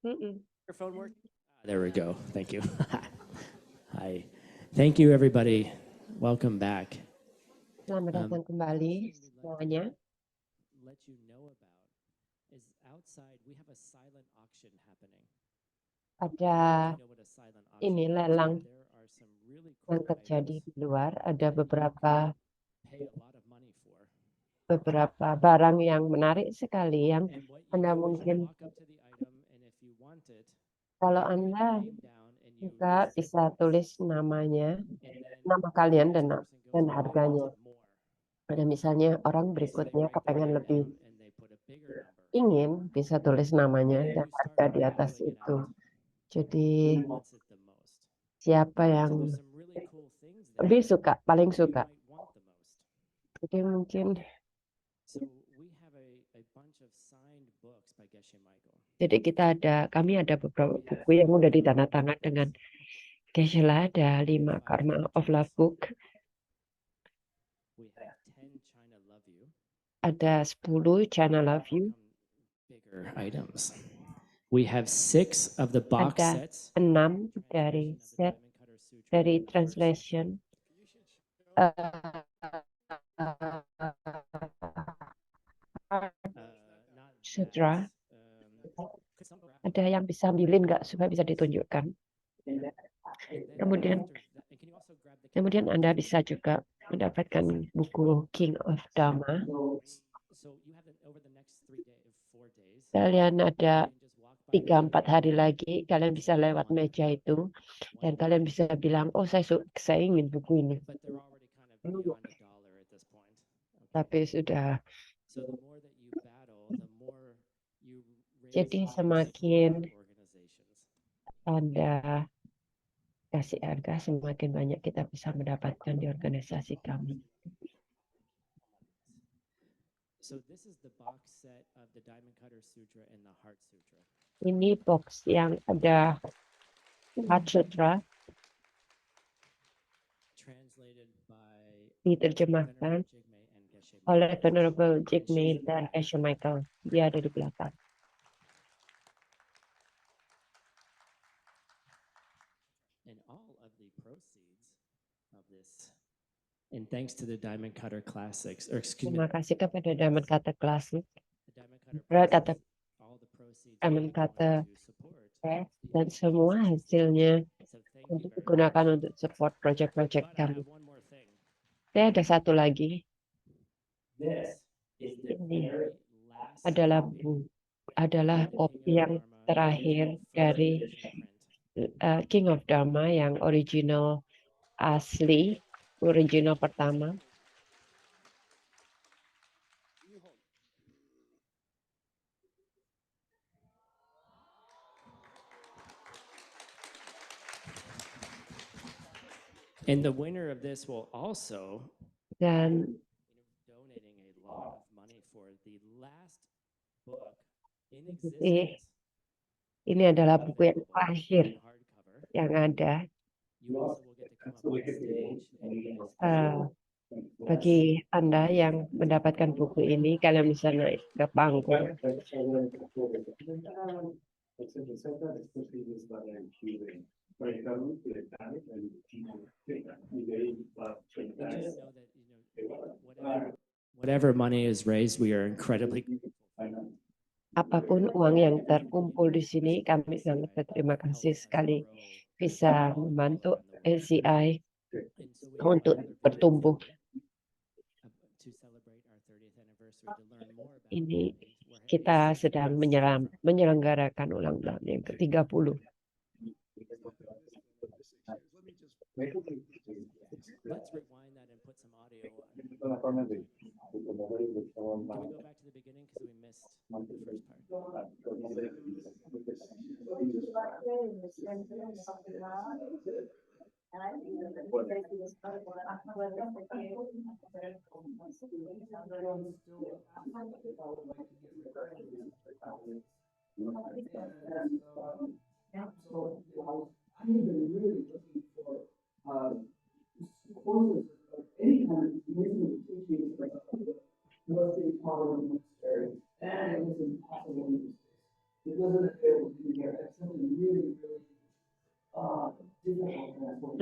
Microphone work? There we go. Thank you. Hi. Thank you, everybody. Welcome back. Selamat datang kembali semuanya. Let you know about is outside we have a silent auction happening. Ada ini lelang yang terjadi di luar. Ada beberapa barang yang menarik sekali yang Anda mungkin kalau Anda juga bisa tulis namanya, nama kalian dan harganya. Ada misalnya orang berikutnya kepengen lebih ingin bisa tulis namanya dan harga di atas itu. Jadi siapa yang lebih suka, paling suka. Jadi mungkin jadi kami ada beberapa buku yang udah ditandatangan dengan Geshe-la, ada 5 Karma of Love book. Ada 10 China Love You. Bigger items. We have 6 of the box sets. 6 dari set dari translation. Sutra. Ada yang bisa ambilin nggak supaya bisa ditunjukkan. Kemudian Anda bisa juga mendapatkan buku King of Dharma. Kalian ada 3-4 hari lagi, kalian bisa lewat meja itu dan kalian bisa bilang, oh saya ingin buku ini. Tapi sudah. Jadi semakin Anda kasih harga, semakin banyak kita bisa mendapatkan di organisasi kami. Ini box yang ada Heart Sutra. Diterjemahkan oleh Venerable Jigme dan Geshe Michael. Dia ada di belakang. And thanks to the Diamond Cutter Classics, terima kasih kepada Diamond Cutter Classic, Diamond Cutter dan semua hasilnya untuk digunakan untuk support project-project kami. Saya ada satu lagi. Ini adalah kopi yang terakhir dari King of Dharma yang original asli, original pertama. And the winner of this will also dan donating a lot of money for the last book in existence. Ini adalah buku yang terakhir yang ada. Bagi Anda yang mendapatkan buku ini, kalian bisa naik ke panggung. Whatever money is raised, we are incredibly. Apapun uang yang terkumpul di sini, kami sangat berterima kasih sekali bisa membantu LCI untuk bertumbuh. Ini kita sedang menyelenggarakan ulang tahun yang ke-30. Let's rewind that and put some audio on. Can we go back to the beginning because we missed the first part?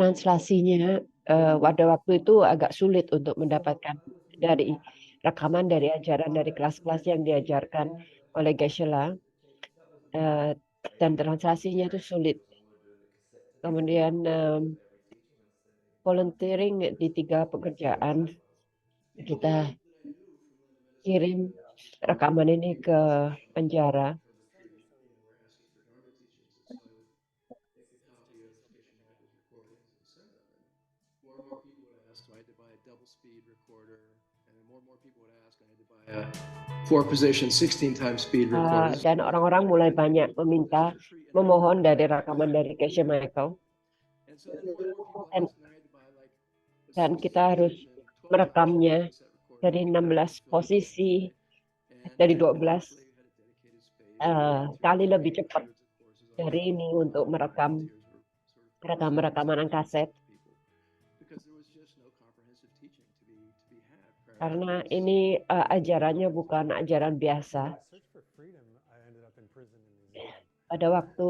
translasinya pada waktu itu agak sulit untuk mendapatkan dari rekaman dari ajaran dari kelas-kelas yang diajarkan oleh Geshe-la, dan translasinya itu sulit. Kemudian volunteering di 3 pekerjaan, kita kirim rekaman ini ke penjara. Four position 16 times speed recorder. Dan orang-orang mulai banyak meminta, memohon dari rekaman dari Geshe Michael. Dan kita harus merekamnya dari 16 posisi, dari 12 kali lebih cepat dari ini untuk merekam rekaman kaset. Karena ini ajarannya bukan ajaran biasa. Pada waktu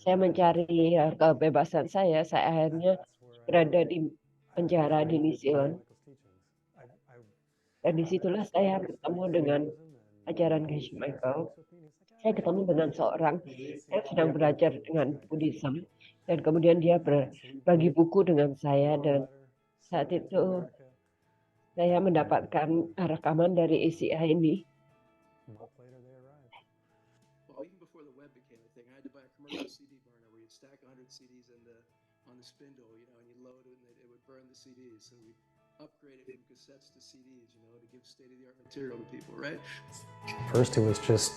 saya mencari kebebasan saya akhirnya berada di penjara di New Zealand. Dan disitulah saya bertemu dengan ajaran Geshe Michael. Saya ketemu dengan seorang yang sedang belajar dengan Buddhism. Dan kemudian dia berbagi buku dengan saya. Dan saat itu saya mendapatkan rekaman dari ACI ini. First, it was just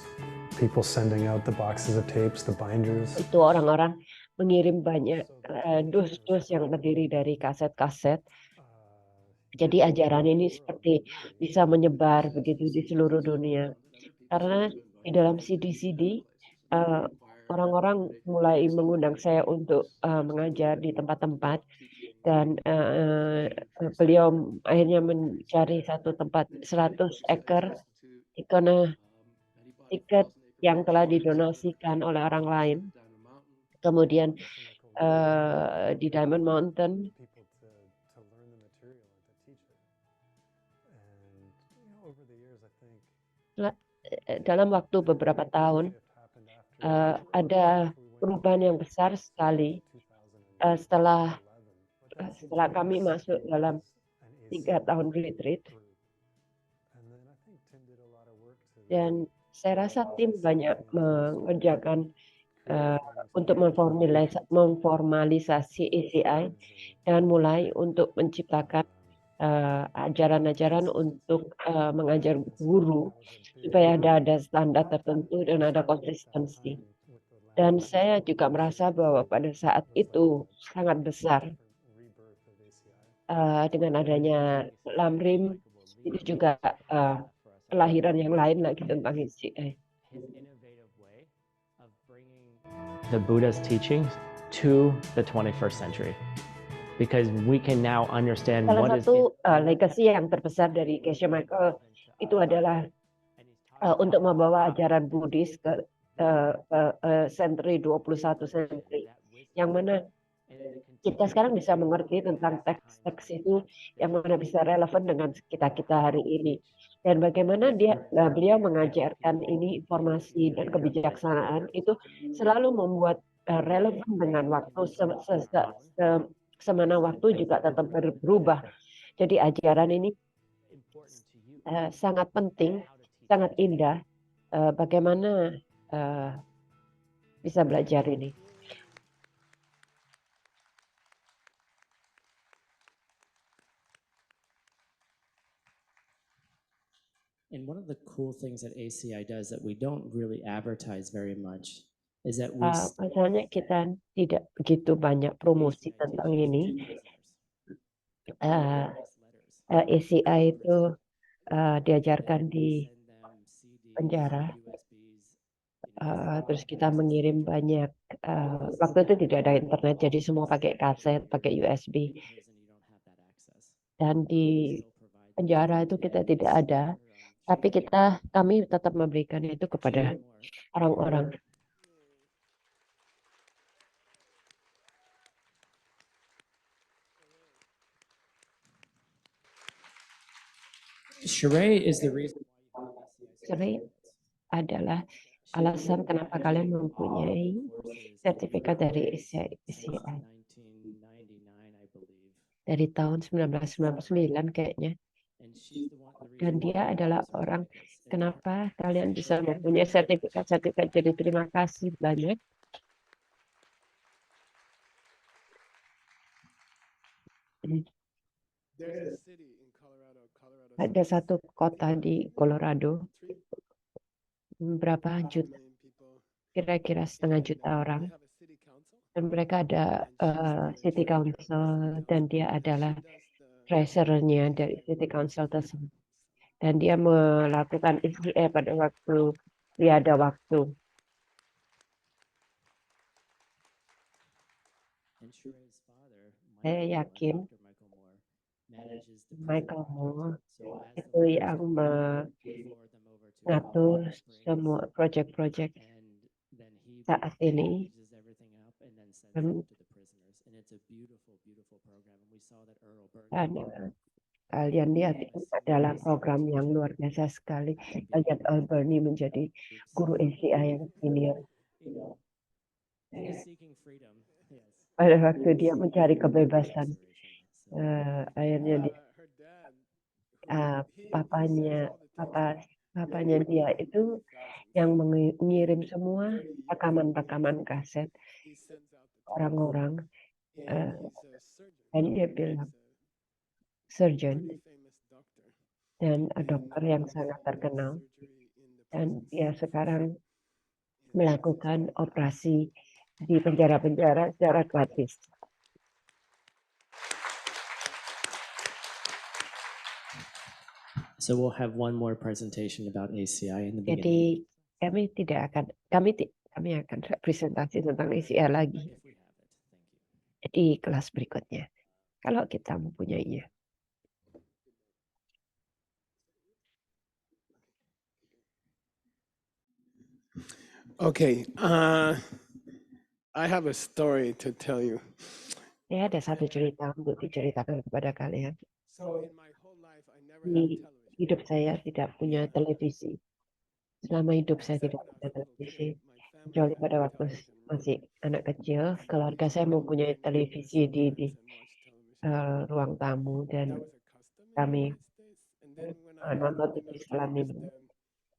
people sending out the boxes of tapes, the binders. Itu orang-orang mengirim banyak dus-dus yang terdiri dari kaset-kaset. Jadi ajaran ini seperti bisa menyebar begitu di seluruh dunia. Karena di dalam CD-CD, orang-orang mulai mengundang saya untuk mengajar di tempat-tempat. Dan beliau akhirnya mencari satu tempat 100 acre di karena tiket yang telah didonasikan oleh orang lain. Kemudian di Diamond Mountain, dalam waktu beberapa tahun ada perubahan yang besar sekali setelah kami masuk dalam 3 tahun retreat. Dan saya rasa tim banyak mengerjakan untuk memformalisasi ACI dan mulai untuk menciptakan ajaran-ajaran untuk mengajar guru supaya ada standar tertentu dan ada konsistensi. Dan saya juga merasa bahwa pada saat itu sangat besar dengan adanya Lamrim, itu juga kelahiran yang lain lagi tentang ACI. The Buddha's teachings to the 21st century, because we can now understand Salah what is satu legacy yang terbesar dari Geshe Michael itu adalah untuk membawa ajaran Buddhis ke century 21 century, yang mana kita sekarang bisa mengerti tentang teks-teks itu yang mana bisa relevan dengan kita hari ini. Dan bagaimana beliau mengajarkan ini informasi dan kebijaksanaan itu selalu membuat relevan dengan waktu, semana waktu juga tetap berubah. Jadi ajaran ini sangat penting, sangat indah. Bagaimana bisa belajar ini. And one of the cool things that ACI does that we don't really advertise very much is that we Misalnya kita tidak begitu banyak promosi tentang ini. ACI itu diajarkan di penjara. Terus kita mengirim banyak. Waktu itu tidak ada internet, jadi semua pakai kaset, pakai USB. Dan di penjara itu kita tidak ada. Tapi kami tetap memberikan itu kepada orang-orang. Charade is the reason Cerai adalah alasan kenapa kalian mempunyai sertifikat dari ACI dari tahun 1999 kayaknya. Dan dia adalah orang kenapa kalian bisa mempunyai sertifikat-sertifikat. Jadi terima kasih banyak. Ada satu kota di Colorado, berapa juta, kira-kira 1,5 juta orang. Dan mereka ada city council dan dia adalah treasurernya dari city council tersebut. Dan dia melakukan pada waktu dia ada waktu. Saya yakin Michael Moore itu yang mengatur semua proyek-proyek saat ini. Dan kalian lihat ini adalah program yang luar biasa sekali. Lihat Earl Birney menjadi guru ACI yang senior. Pada waktu dia mencari kebebasan, akhirnya dia, papanya dia itu yang mengirim semua rekaman-rekaman kaset orang-orang, dan dia bilang surgeon dan dokter yang sangat terkenal, dan dia sekarang melakukan operasi di penjara-penjara secara gratis. So we'll have one more presentation about ACI in the Jadi beginning. kami akan presentasi tentang ACI lagi If we have it. Thank you. di kelas berikutnya kalau kita mempunyainya. Okay, I have a story to tell you. Ya, ada satu cerita untuk diceritakan kepada kalian. So in my whole life, I never Di had television. hidup saya tidak punya televisi. Selama hidup saya tidak punya televisi. Kecuali pada waktu masih anak kecil, keluarga saya mempunyai televisi di ruang tamu dan kami nonton TV setelah minum.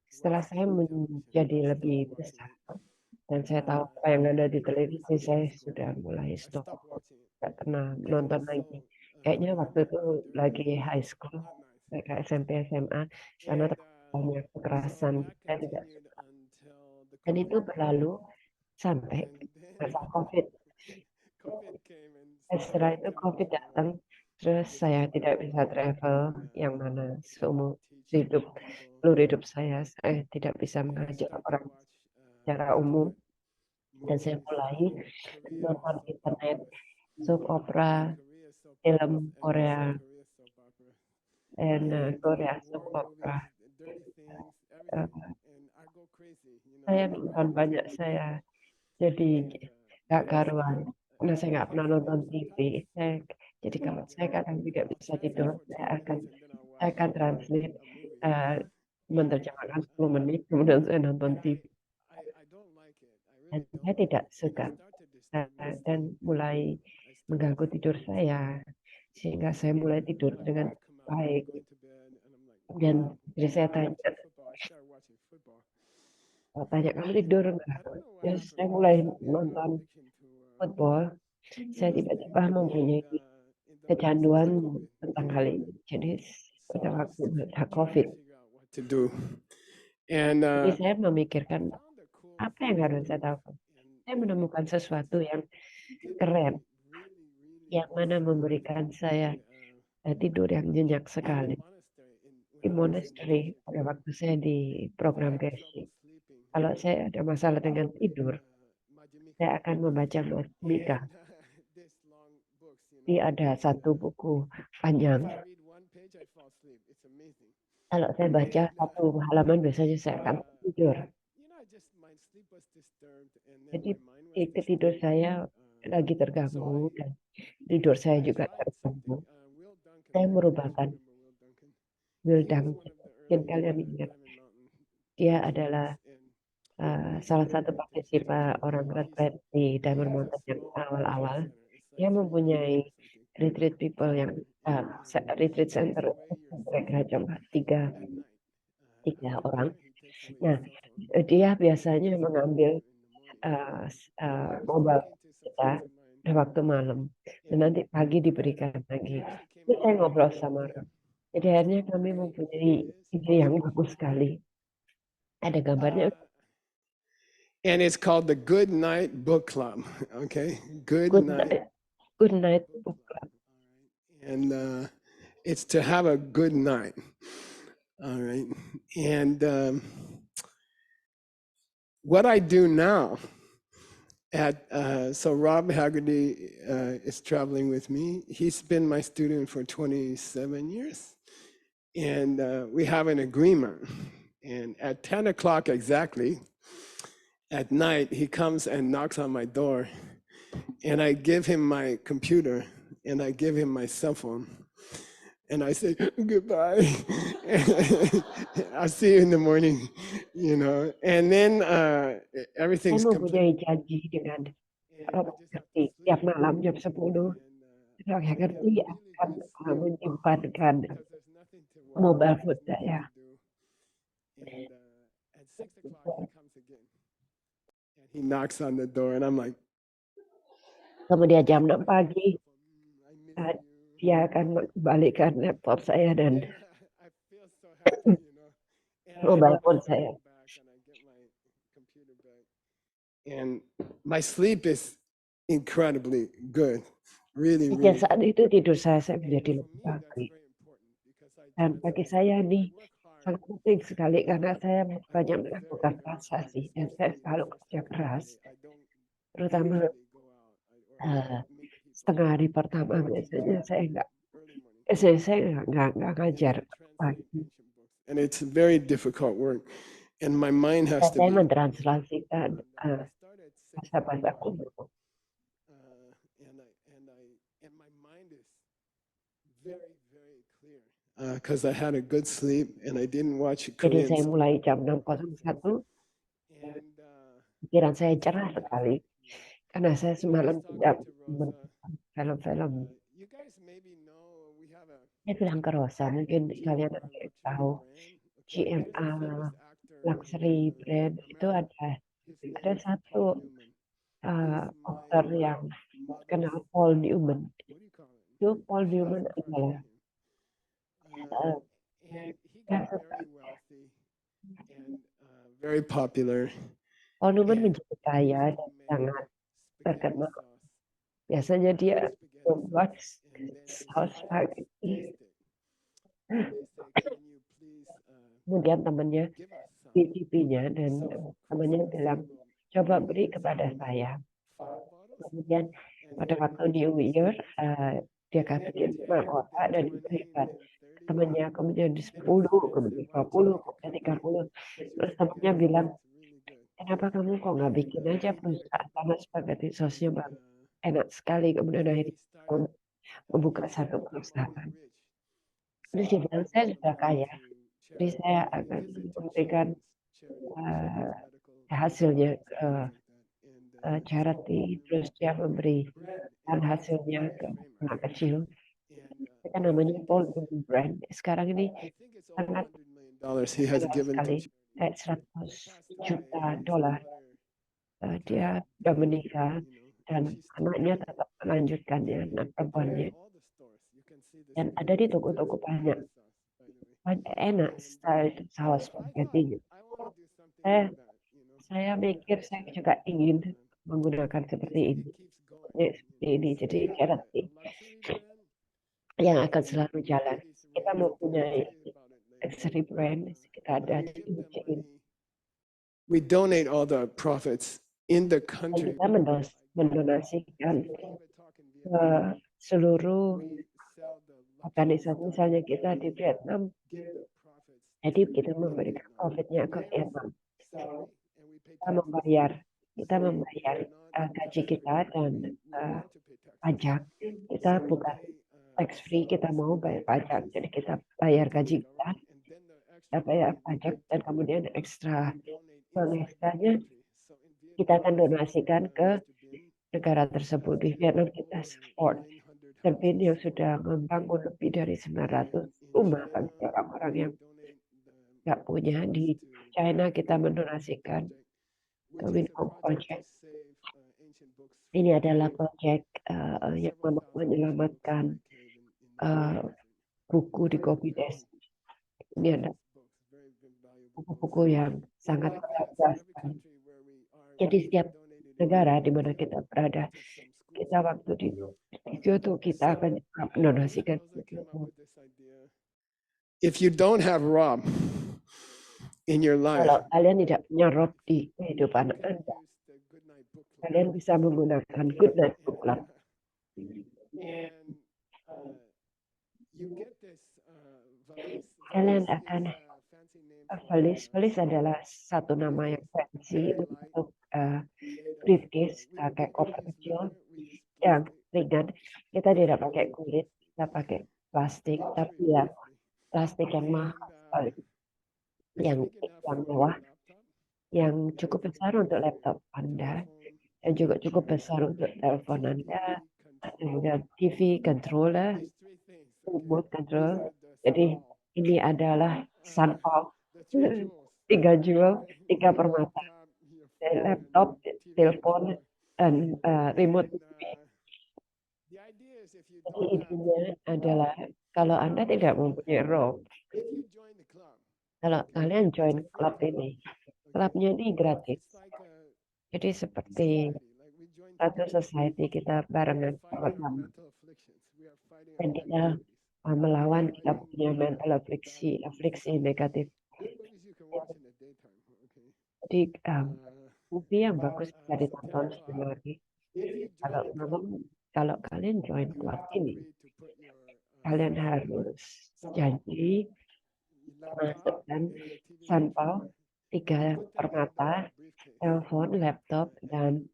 Setelah saya menjadi lebih besar dan saya tahu apa yang ada di televisi, saya sudah mulai stop. Tidak pernah nonton lagi. Kayaknya waktu itu lagi high school, mereka SMP, SMA, karena banyak kekerasan. Saya tidak suka. Dan itu berlalu sampai masa COVID. Setelah itu COVID datang, terus saya tidak bisa travel, yang mana seumur seluruh hidup saya tidak bisa mengajak orang secara umum. Dan saya mulai nonton internet, soap opera, film Korea, dan Korea soap opera. Saya nonton banyak, saya jadi gak karuan. Karena saya nggak pernah nonton TV. Jadi kalau saya kadang tidak bisa tidur, saya akan translate, menerjemahkan 10 menit, kemudian saya nonton TV. Dan saya tidak suka, dan mulai mengganggu tidur saya, sehingga saya mulai tidur dengan baik. Dan jadi saya tanya kamu tidur enggak? Ya, saya mulai nonton football. Saya tiba-tiba mempunyai kecanduan tentang hal ini. Jadi pada waktu ada COVID, jadi saya memikirkan apa yang harus saya tahu. Saya menemukan sesuatu yang keren, yang mana memberikan saya tidur yang nyenyak sekali. Di monastery pada waktu saya di program Gersi, kalau saya ada masalah dengan tidur, saya akan membaca Madhumika. Dia ada satu buku panjang. Kalau saya baca satu halaman, biasanya saya akan tidur. Jadi tidur saya lagi terganggu dan tidur saya juga terganggu. Saya merubahkan Wildang. Mungkin kalian ingat. Dia adalah salah satu partisipa orang Red Band di Diamond Mountain yang awal-awal. Dia mempunyai retreat people yang retreat center mereka cuma tiga orang. Nah, dia biasanya mengambil mobile kita pada waktu malam dan nanti pagi diberikan lagi. Terus saya ngobrol sama orang. Jadi akhirnya kami mempunyai ide yang bagus sekali. Ada gambarnya. And it's called the Good Night Book Club. Okay, Good Night. Good Night Book Club. And it's to have a good night. All right. And what I do now so Rob Haggerty is traveling with me. He's been my student for 27 years. And we have an agreement. And at 10 o'clock exactly, at night, he comes and knocks on my door. And I give him my computer and I give him my cell phone. And I say, goodbye. I'll see you in the morning, And then everything's Saya mempunyai janji dengan Rob Haggerty tiap malam jam 10. Rob Haggerty akan menyimpankan mobile phone saya. And at 6 o'clock he comes again. And he knocks on the door and I'm like, Kemudian jam 6 pagi dia akan mengembalikan laptop saya dan I feel so happy, And mobile phone I saya. go back and I get my computer back. And my sleep is incredibly good. Really, Sejak really. saat itu tidur saya menjadi lebih baik. Dan bagi saya ini sangat penting sekali karena saya banyak melakukan prestasi dan saya selalu kerja keras, terutama setengah hari pertama biasanya saya nggak ngajar pagi. And it's very difficult work. And my mind has to Saya be. mentranslasikan bahasa-bahasa kuno. And my mind is very, very clear. Because I had a good sleep and I didn't watch Jadi saya Korean. mulai jam 6.01, And pikiran saya cerah sekali karena saya semalam tidak menonton film-film. you guys maybe know we have a Saya bilang ke Rosa, mungkin kalian ada yang tahu GMA luxury brand itu ada satu aktor yang terkenal, Paul Newman. Itu Paul Newman adalah and he got very wealthy and very popular. Paul Newman menjadi kaya dan sangat terkenal. Biasanya dia membuat saus spaghetti. Kemudian temannya cicipinya dan temannya bilang, coba beri kepada saya. Kemudian pada waktu New Year dia kasih 5 kotak dan diberikan temannya, kemudian di 10, kemudian 20, kemudian 30. Terus temannya bilang, kenapa kamu kok nggak bikin aja perusahaan sama spaghetti sosnya bang? Enak sekali. Kemudian akhirnya membuka satu perusahaan. Terus dia bilang, saya sudah kaya, jadi saya akan memberikan hasilnya ke charity. Terus dia memberikan hasilnya ke anak kecil. Itu kan namanya Paul Newman Brand. Sekarang ini sangat He has given sekali, kayak $100 juta. Dia sudah menikah dan anaknya tetap melanjutkannya, anak perempuannya. Dan ada di toko-toko banyak enak style saus spaghetti. Saya mikir saya juga ingin menggunakan seperti ini. Jadi charity yang akan selalu jalan. Kita mempunyai luxury brand, kita ada di sini. We donate all the profits in the country. Kita mendonasikan ke seluruh organisasi, misalnya kita di Vietnam, jadi kita memberikan profitnya ke Vietnam. Kita membayar gaji kita dan pajak. Kita bukan tax free, kita mau bayar pajak, jadi kita bayar gaji kita bayar pajak, dan kemudian ekstra uang ekstranya kita akan donasikan ke negara tersebut. Di Vietnam kita support Terbin yang sudah membangun lebih dari 900 rumah bagi orang-orang yang nggak punya. Di China kita mendonasikan ke Winhong Project. Ini adalah proyek yang menyelamatkan buku di Kopi Des. Ini ada buku-buku yang sangat berharga sekali. Jadi setiap negara di mana kita berada, kita waktu di Kyoto kita akan mendonasikan ke Kyoto. If you don't have Rob in your life, Kalau kalian tidak punya Rob di kehidupan Anda, kalian bisa menggunakan Good Night Book Club. Kalian akan Valis adalah satu nama yang fancy untuk briefcase, kayak koper kecil yang ringan. Kita tidak pakai kulit, kita pakai plastik, tapi ya plastik yang mahal, yang mewah, yang cukup besar untuk laptop Anda, dan juga cukup besar untuk telepon Anda, ada TV, controller, remote control. Jadi ini adalah sampel 3 jewel, 3 permata, laptop, telepon, dan remote TV. Jadi intinya adalah kalau Anda tidak mempunyai Rob, kalau kalian join klub ini, klubnya ini gratis. Jadi seperti satu society kita barengan sama-sama. Dan kita melawan kita punya mental afliksi negatif. Jadi movie yang bagus bisa ditonton sekali lagi. Kalau kalian join klub ini, kalian harus janji masukkan sampel 3 permata, telepon, laptop, dan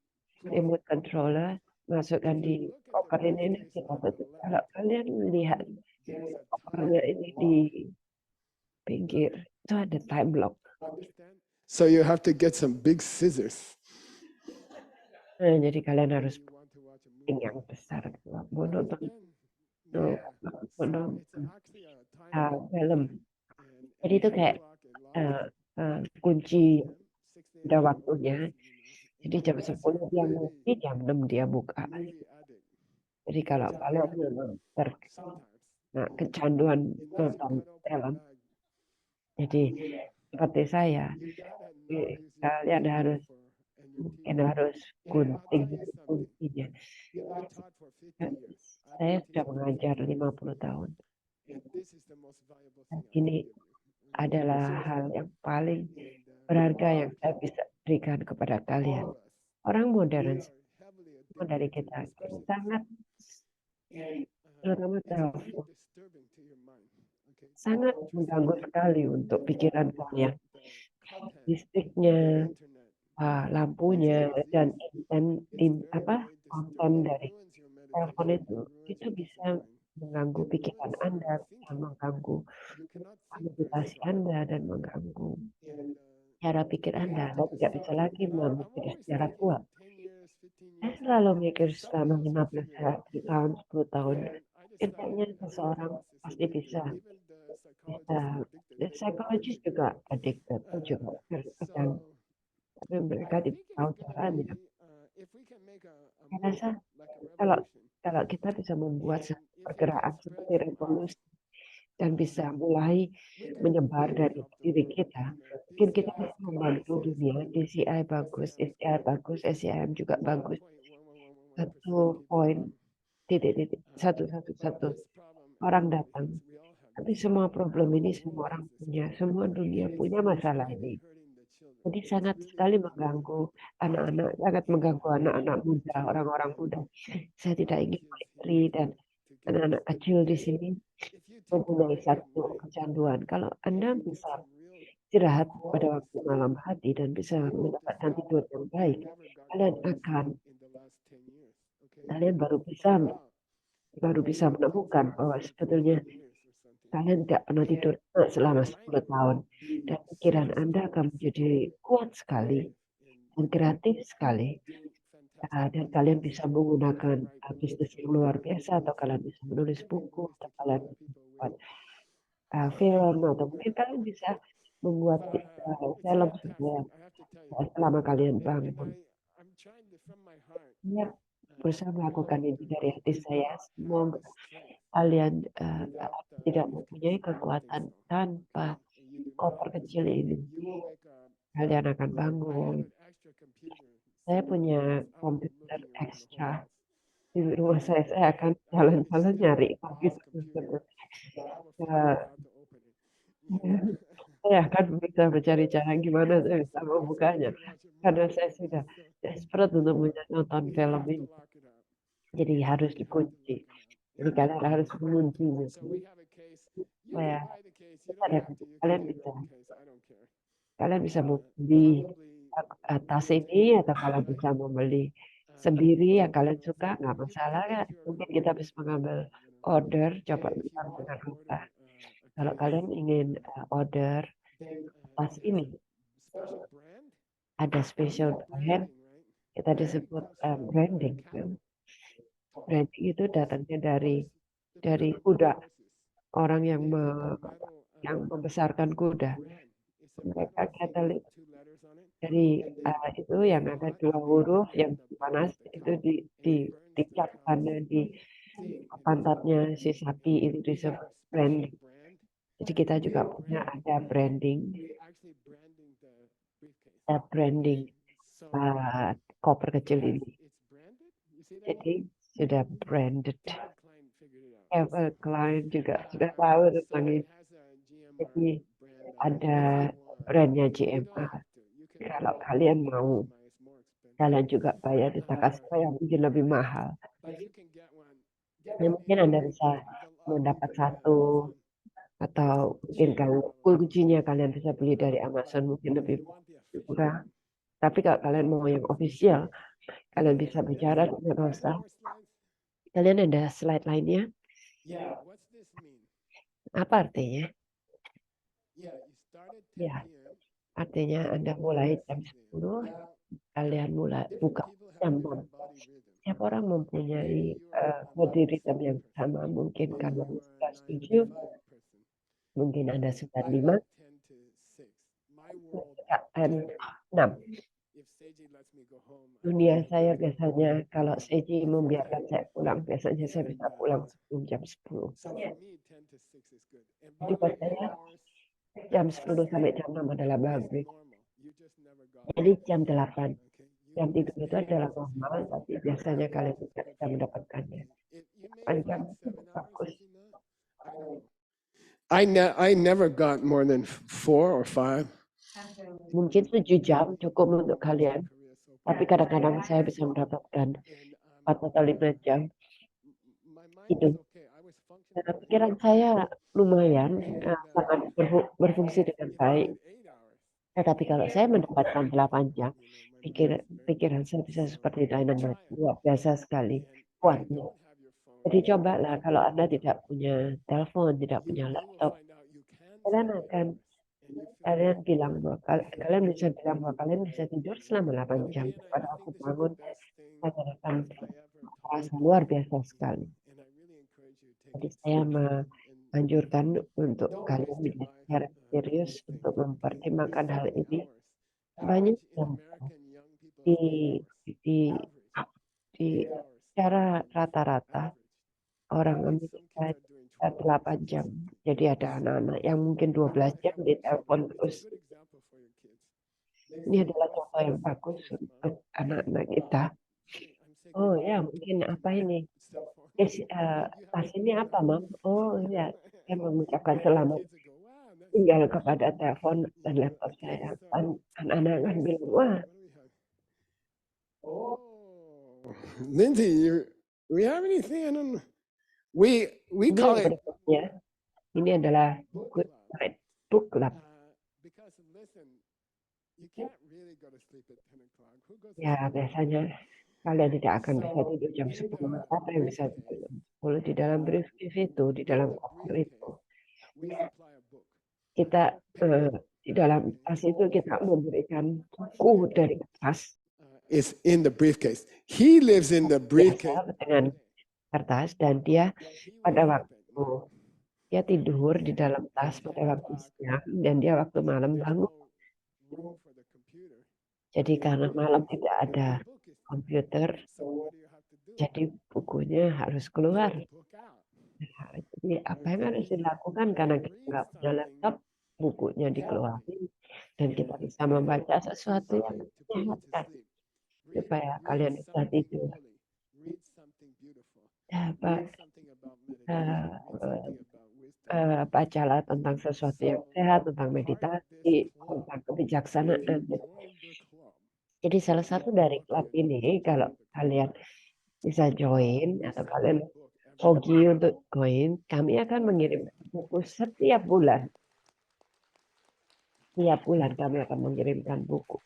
remote controller, masukkan di koper ini. Kalau kalian lihat kopernya ini di pinggir, itu ada time lock. so you have to get some big scissors. Nah, jadi kalian harus yang besar menonton film. Jadi itu kayak kunci udah waktunya. Jadi jam 10 dia ngopi, jam 6 dia buka. Jadi kalau kalian memang kecanduan nonton film, jadi seperti saya, kalian harus gunting kuncinya. Saya sudah mengajar 50 tahun. Ini adalah hal yang paling berharga yang saya bisa berikan kepada kalian. Orang modern dari kita sangat, terutama telepon, sangat mengganggu sekali untuk pikiran kalian. Listriknya, lampunya, dan konten dari telepon itu bisa mengganggu pikiran Anda, bisa mengganggu meditasi Anda, dan mengganggu cara pikir Anda. Anda tidak bisa lagi memikir secara kuat. Saya selalu mikir selama 15 tahun, 10 tahun, intinya seseorang pasti bisa. Psikologis juga addicted, juga terkadang, tapi mereka tidak tahu caranya. Saya rasa kalau kita bisa membuat pergerakan seperti revolusi dan bisa mulai menyebar dari diri kita, mungkin kita bisa membantu dunia. DCI bagus, SCI bagus, SCIM juga bagus. 1.111 orang datang. Tapi semua problem ini semua orang punya, semua dunia punya masalah ini. Jadi sangat sekali mengganggu anak-anak, sangat mengganggu anak-anak muda, orang-orang muda. Saya tidak ingin istri dan anak-anak kecil di sini mempunyai satu kecanduan. Kalau Anda bisa istirahat pada waktu malam hari dan bisa mendapatkan tidur yang baik, kalian baru bisa baru bisa menemukan bahwa sebetulnya kalian tidak pernah tidur selama 10 tahun. Dan pikiran Anda akan menjadi kuat sekali dan kreatif sekali. Dan kalian bisa menggunakan bisnis yang luar biasa, atau kalian bisa menulis buku, atau kalian bisa membuat film, atau mungkin kalian bisa membuat film selama kalian bangun. Saya berusaha melakukan ini dari hati saya. Semoga kalian tidak mempunyai kekuatan tanpa koper kecil ini. Kalian akan bangun. Saya punya komputer ekstra di rumah saya akan jalan-jalan nyari komputer. Saya akan bisa mencari cara gimana saya bisa membukanya, karena saya sudah desperate untuk menonton film ini. Jadi harus dikunci. Jadi kalian harus menguncinya. Supaya kalian bisa membeli tas ini, atau kalian bisa membeli sendiri yang kalian suka, nggak masalah kan. Mungkin kita bisa mengambil order, coba dengan apa. Kalau kalian ingin order tas ini, ada special brand, kita disebut branding. Branding itu datangnya dari kuda, orang yang membesarkan kuda. Mereka Catholic. Jadi itu yang ada 2 huruf yang panas itu dicapkan di pantatnya si sapi, itu disebut branding. Jadi kita juga punya ada branding koper kecil ini. Jadi sudah branded. Client juga sudah tahu tentang ini. Jadi ada brandnya GMA. Kalau kalian mau, kalian juga bayar, kita kasih yang mungkin lebih mahal. Mungkin Anda bisa mendapat satu, atau mungkin kalau kuncinya kalian bisa beli dari Amazon, mungkin lebih murah. Tapi kalau kalian mau yang official, kalian bisa bicara dengan Rosa. Kalian ada slide lainnya? Apa artinya? Ya, artinya Anda mulai jam 10, kalian mulai buka jam 6. Setiap orang mempunyai body rhythm yang sama. Mungkin kalian sudah setuju, mungkin Anda sudah 5, 6. Dunia saya biasanya, kalau Seji membiarkan saya pulang, biasanya saya bisa pulang sebelum jam 10. Jadi buat saya, jam 10 sampai jam 6 adalah bagus. Jadi jam 8. Jam tidur itu adalah normal, tapi biasanya kalian tidak bisa mendapatkannya. Jam itu bagus. I never got more than 4 or 5. Mungkin 7 jam cukup untuk kalian. Tapi kadang-kadang saya bisa mendapatkan 4 atau 5 jam. Itu. Pikiran saya lumayan, sangat berfungsi dengan baik. Tetapi kalau saya mendapatkan 8 jam, pikiran saya bisa seperti dynamite, luar biasa sekali kuatnya. Jadi cobalah, kalau Anda tidak punya telepon, tidak punya laptop, kalian bilang bahwa kalian bisa bilang bahwa kalian bisa tidur selama 8 jam. Pada aku bangun, saya akan merasa luar biasa sekali. Jadi saya menganjurkan untuk kalian secara serius untuk mempertimbangkan hal ini. Banyak yang di secara rata-rata orang Amerika 8 jam. Jadi ada anak-anak yang mungkin 12 jam di telepon terus. Ini adalah contoh yang bagus untuk anak-anak kita. Oh ya, mungkin apa ini? Tas ini apa, Mam? Oh ya, saya mengucapkan selamat tinggal kepada telepon dan laptop saya. Anak-anak kan bilang, wah. Lindsay, we have anything? I don't know. We call it. Ini adalah book club. Ya biasanya kalian tidak akan bisa tidur jam 10. Siapa yang bisa tidur jam 10 di dalam briefcase itu, di dalam koper itu? Kita di dalam tas itu kita memberikan buku dari kertas Is in the briefcase. He lives in the briefcase. biasa dengan kertas dan dia pada waktu dia tidur di dalam tas pada waktu siang dan dia waktu malam bangun. Jadi karena malam tidak ada komputer, jadi bukunya harus keluar. Nah, jadi apa yang harus dilakukan karena kita nggak punya laptop, bukunya dikeluarin dan kita bisa membaca sesuatu yang menyehatkan supaya kalian bisa tidur. Dapat bacalah tentang sesuatu yang sehat, tentang meditasi, tentang kebijaksanaan. Jadi salah satu dari klub ini kalau kalian bisa join atau kalian hoki untuk join, kami akan mengirim buku setiap bulan. Setiap bulan kami akan mengirimkan buku.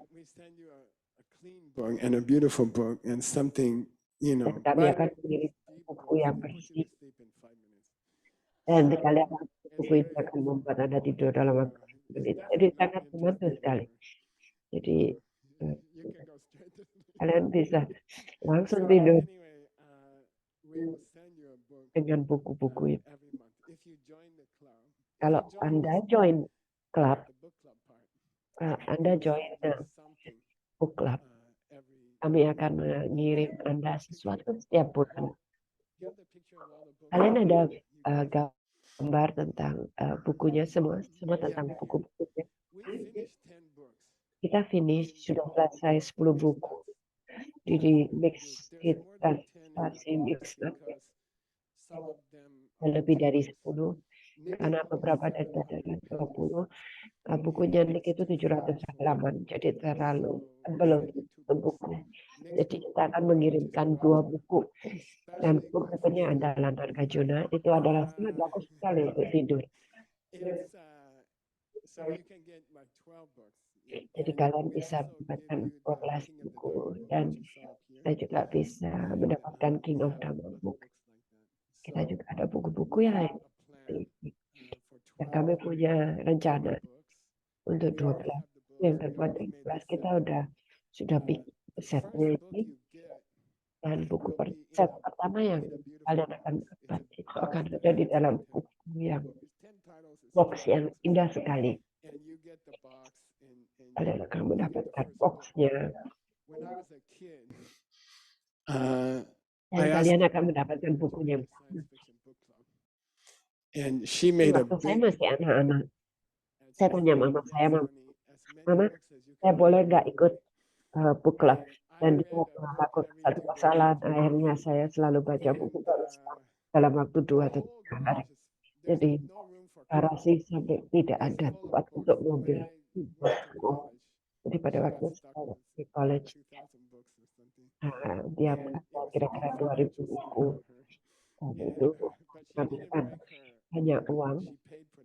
We send you a clean book and a beautiful book and something, Dan kami akan mengirim buku yang bersih. Dan kalian buku itu akan membuat Anda tidur dalam waktu 5 menit. Jadi sangat membantu sekali. Jadi kalian bisa langsung tidur dengan buku-buku itu. Kalau Anda join klub, Anda join book club, kami akan mengirim Anda sesuatu setiap bulan. Kalian ada gambar tentang bukunya semua tentang buku-bukunya. Kita finish sudah selesai 10 buku. Jadi mix kita mix lebih dari 10 karena beberapa dari 20 bukunya Nick itu 700 halaman, jadi terlalu belum buku. Jadi kita akan mengirimkan 2 buku dan bukunya adalah Nagarjuna. Itu adalah sangat bagus sekali untuk tidur. Jadi kalian bisa mendapatkan 12 buku dan kita juga bisa mendapatkan King of Dhamma book. Kita juga ada buku-buku yang lain. Dan kami punya rencana untuk 12 yang terbuat dari 12 kita sudah bikin setnya ini, dan buku set pertama yang kalian akan dapat itu akan ada di dalam buku yang box yang indah sekali. Kalian akan mendapatkan boxnya dan kalian akan mendapatkan bukunya. And she made a Waktu saya masih anak-anak, saya tanya mama saya, Mama, saya boleh nggak ikut book club? Dan dia melakukan satu kesalahan. Akhirnya saya selalu baca buku dalam waktu 2 atau 3 hari. Jadi garasi sampai tidak ada tempat untuk mobil. Jadi pada waktu saya di college, dia kira-kira 2000 buku. Dan itu menghabiskan banyak uang,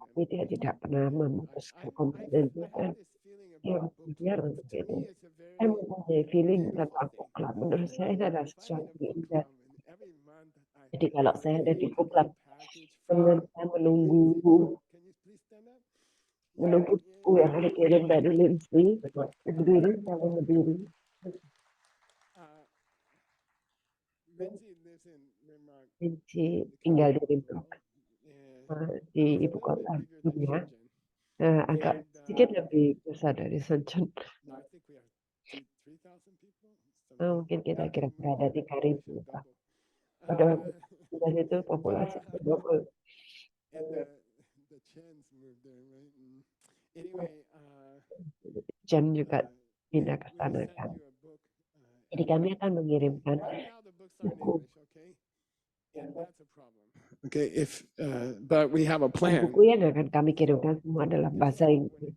tapi dia tidak pernah memutuskan komitmen dan dia berpikir untuk itu. Saya mempunyai feeling tentang book club. Menurut saya ini adalah sesuatu yang indah. Jadi kalau saya ada di book club, kemudian saya menunggu buku yang dikirim dari Lindsay, berdiri. Lindsay tinggal di Rimrock, di ibu kota dunia, agak sedikit lebih besar dari Suncheon. Mungkin kita kira-kira ada 3.000. Pada waktu itu populasi 20. Jen juga pindah ke sana kan. Jadi kami akan mengirimkan buku. Okay, but we have a plan. Buku yang akan kami kirimkan semua adalah bahasa Inggris.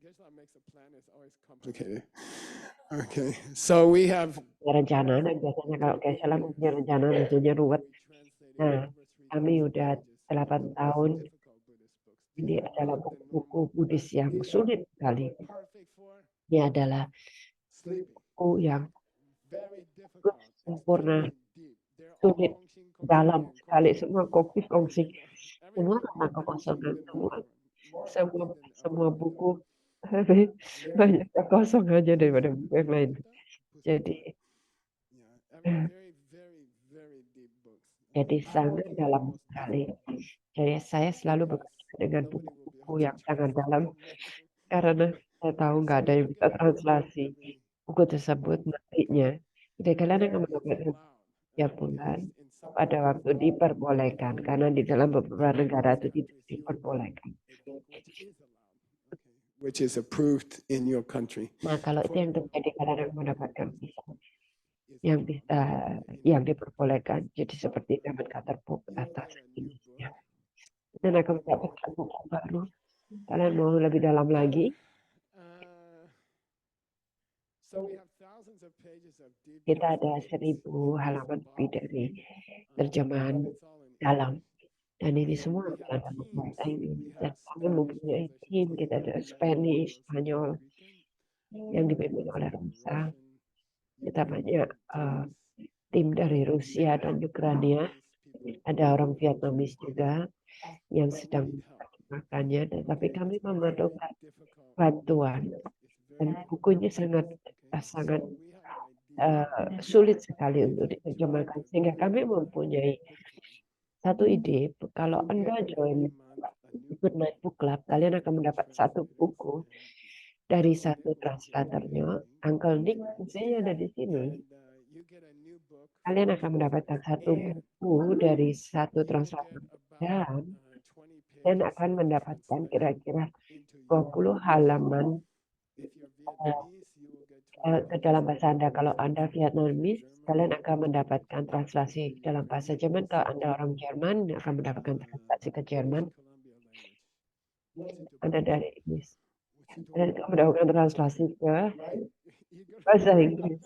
Okay, so we have rencana, dan biasanya kalau Geshe-la punya rencana tentunya ruwet. Nah, kami udah 8 tahun. Ini adalah buku-buku Buddhis yang sulit sekali. Ini adalah buku yang sempurna, sulit, dalam sekali, semua kongsi, semua tentang kekosongan, semua buku lebih banyak kekosongannya daripada buku yang lain. Jadi sangat dalam sekali. Jadi saya selalu bekerja dengan buku-buku yang sangat dalam karena saya tahu nggak ada yang bisa translasi buku tersebut nantinya. Jadi kalian akan mendapatkan tiap bulan pada waktu diperbolehkan karena di dalam beberapa negara itu tidak diperbolehkan. Which is approved in your country. Nah, kalau itu yang terjadi, kalian akan mendapatkan visa yang diperbolehkan. Jadi seperti dapat Book atas ini. Ya. Dan akan mendapatkan buku baru. Kalian mau lebih dalam lagi? Kita ada 1000 halaman lebih dari terjemahan dalam. Dan ini semua dalam bahasa Inggris. Dan kami mempunyai tim, kita ada Spanish, Spanyol, yang dipimpin oleh Rosa. Kita banyak tim dari Rusia dan Ukraina. Ada orang Vietnamis juga yang sedang menerjemahkannya. Tetapi kami memerlukan bantuan. Dan bukunya sangat sulit sekali untuk diterjemahkan. Sehingga kami mempunyai satu ide. Kalau Anda join Good Night Book Club, kalian akan mendapat satu buku dari satu translatornya. Uncle Nick misalnya ada di sini. Kalian akan mendapatkan satu buku dari satu translator dan akan mendapatkan kira-kira 20 halaman ke dalam bahasa Anda. Kalau Anda Vietnamis, kalian akan mendapatkan translasi dalam bahasa Jerman. Kalau Anda orang Jerman, akan mendapatkan translasi ke Jerman. Anda dari Inggris, dan akan mendapatkan translasi ke bahasa Inggris.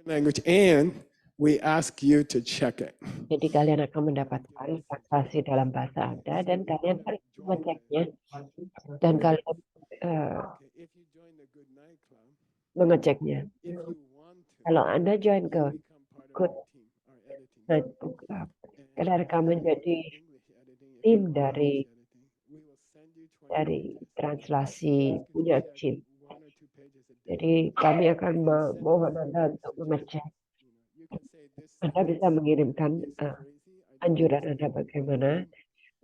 Language, and we ask you to check it. Jadi kalian akan mendapatkan translasi dalam bahasa Anda dan kalian harus mengeceknya. Dan kalian mengeceknya. Kalau Anda join ke Good Night Book Club, kalian akan menjadi tim dari translasi, punya tim. Jadi kami akan mohon Anda untuk mengecek. Anda bisa mengirimkan anjuran Anda bagaimana.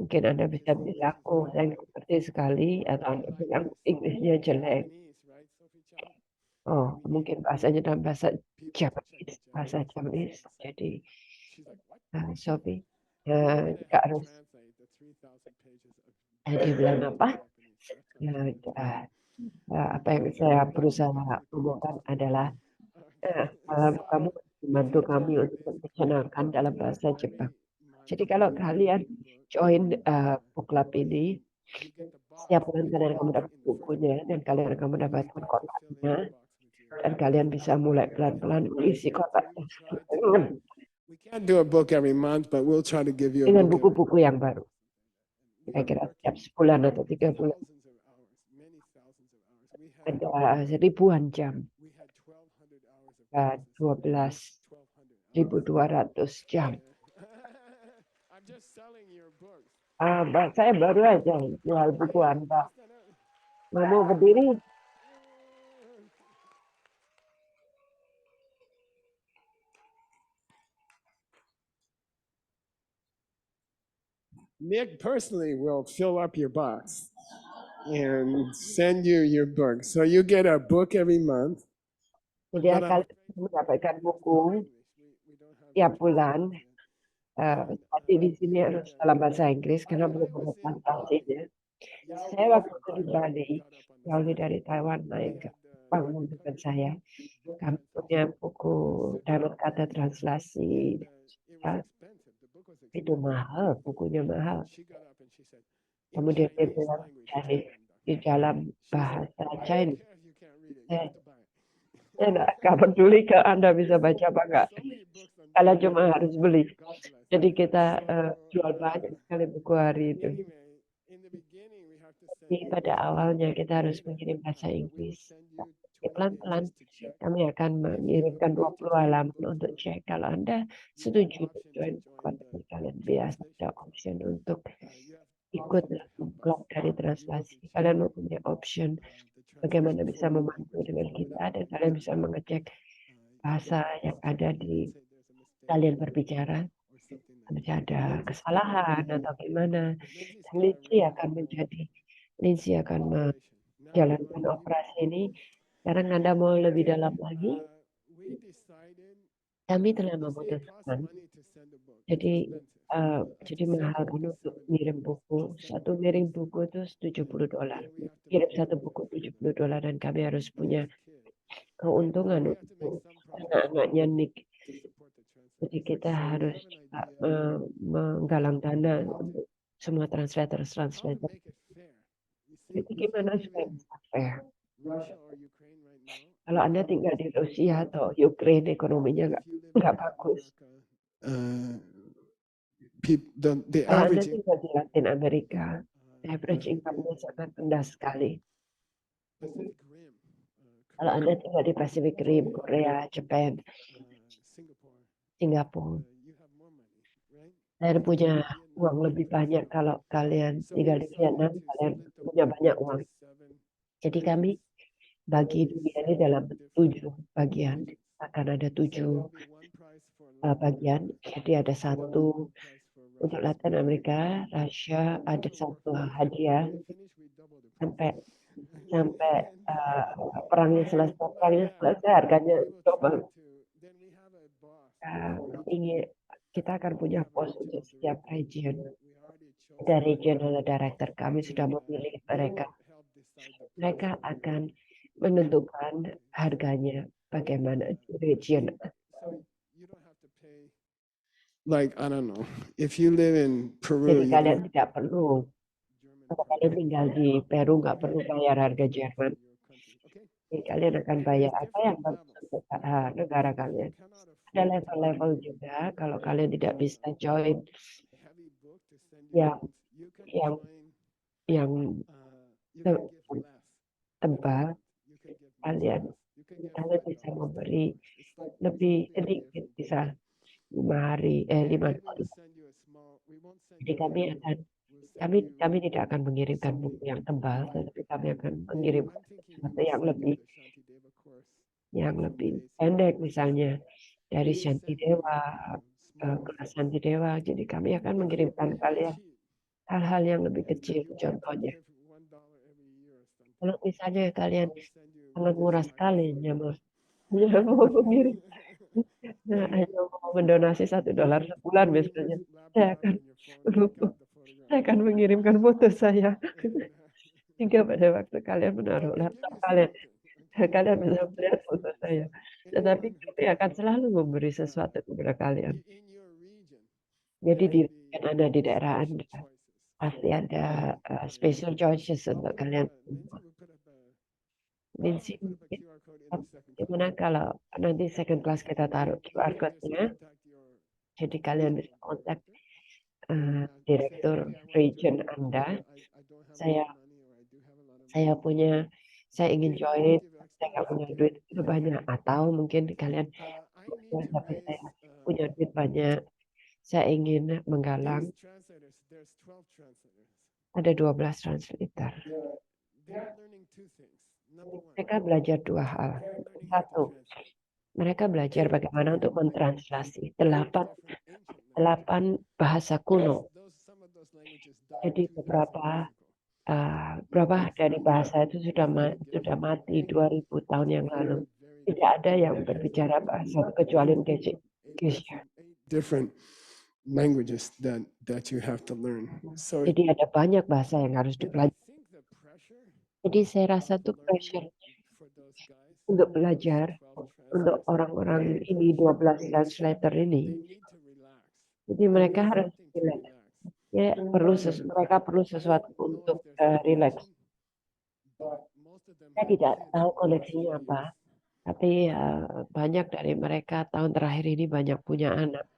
Mungkin Anda bisa bilang, oh saya ngerti sekali, atau Anda bilang Inggrisnya jelek. Oh, mungkin bahasanya dalam bahasa Japanese. Jadi, Sophie, tidak harus. Dia bilang apa? Apa yang saya berusaha omongkan adalah kamu membantu kami untuk menyenangkan dalam bahasa Jepang. Jadi kalau kalian join book club ini, setiap bulan kalian akan mendapat bukunya dan kalian akan mendapatkan kotaknya dan kalian bisa mulai pelan-pelan mengisi kotaknya We can't do a book every month, but we'll try to give you a dengan book. buku-buku yang baru. Kira-kira setiap sebulan atau 3 bulan. Ada ribuan jam. 12.200 jam. Saya baru aja jual buku Anda. Mau berdiri? Nick personally will fill up your box and send you your book. So you get a book every month. Jadi kalian mendapatkan buku tiap bulan. Tapi di sini harus dalam bahasa Inggris karena belum ada translasinya. Saya waktu itu di Bali, jauh dari Taiwan naik ke bangun dengan saya. Kami punya buku dalam kata translasi. Itu mahal, bukunya mahal. Kemudian dia bilang di dalam bahasa China. Saya nggak peduli kalau Anda bisa baca apa enggak. Kalian cuma harus beli. Jadi kita jual banyak sekali buku hari itu. Jadi pada awalnya kita harus mengirim bahasa Inggris. pelan-pelan kami akan mengirimkan 20 halaman untuk cek. Kalau Anda setuju join konten kalian, biasa ada option untuk ikut dalam blog dari translasi. Kalian mempunyai option bagaimana bisa membantu dengan kita, dan kalian bisa mengecek bahasa yang ada di kalian berbicara. Bisa ada kesalahan atau gimana. Dan Lindsay akan menjalankan operasi ini. Sekarang Anda mau lebih dalam lagi, kami telah memutuskan. Jadi mahal kan untuk ngirim buku. Satu ngirim buku itu $70. Kirim satu buku $70, dan kami harus punya keuntungan untuk anak-anaknya Nick. Jadi kita harus juga menggalang dana untuk semua translator. Jadi gimana supaya bisa fair? Kalau Anda tinggal di Rusia atau Ukraina, ekonominya nggak bagus. The Kalau Anda average tinggal di Latin Amerika, average income-nya sangat rendah sekali. Kalau Anda tinggal di Pacific Rim, Korea, Jepang, Singapura, kalian punya uang lebih banyak. Kalau kalian tinggal di Vietnam, kalian punya banyak uang. Jadi kami bagi dunia ini dalam 7 bagian. Akan ada 7 bagian. Jadi ada satu untuk Latin Amerika, Rusia, ada satu hadiah sampai perangnya selesai harganya double. Kita akan punya pos untuk setiap region. Ada regional director, kami sudah memilih mereka. Mereka akan menentukan harganya bagaimana di region. like I don't know, if you live in Peru, Jadi kalian tidak perlu, kalau kalian tinggal di Peru nggak perlu bayar harga Jerman. Jadi kalian akan bayar apa yang bagus untuk negara kalian. Ada level-level juga. Kalau kalian tidak bisa join yang tebal, kalian bisa memberi lebih sedikit, bisa 5 hari. Jadi kami tidak akan mengirimkan buku yang tebal, tetapi kami akan mengirimkan sesuatu yang lebih pendek, misalnya dari Shantidewa, kelas Shantidewa. Jadi kami akan mengirimkan kalian hal-hal yang lebih kecil. Contohnya, kalau misalnya kalian sangat murah sekali mau mengirim, hanya mau mendonasi $1 sebulan misalnya, saya akan mengirimkan foto saya. Hingga pada waktu kalian menaruh laptop kalian bisa melihat foto saya. Tetapi kami akan selalu memberi sesuatu kepada kalian. Jadi di Anda di daerah Anda pasti ada special choices untuk kalian. Gimana kalau nanti second class kita taruh QR code-nya, jadi kalian bisa kontak direktur region Anda. Saya ingin join, saya nggak punya duit banyak, atau mungkin kalian tapi saya punya duit banyak, saya ingin menggalang. Ada 12 translator. Mereka belajar 2 hal. Satu, mereka belajar bagaimana untuk mentranslasi 8 bahasa kuno. Jadi beberapa dari bahasa itu sudah mati 2000 tahun yang lalu. Tidak ada yang berbicara bahasa kecuali Geshe. different languages that you have to learn. So Jadi ada banyak bahasa yang harus dipelajari. Jadi saya rasa itu pressure untuk belajar untuk orang-orang ini, 12 translator ini. Jadi mereka harus relax. Mereka perlu sesuatu untuk relax. Saya tidak tahu koneksinya apa, tapi banyak dari mereka tahun terakhir ini banyak punya anak.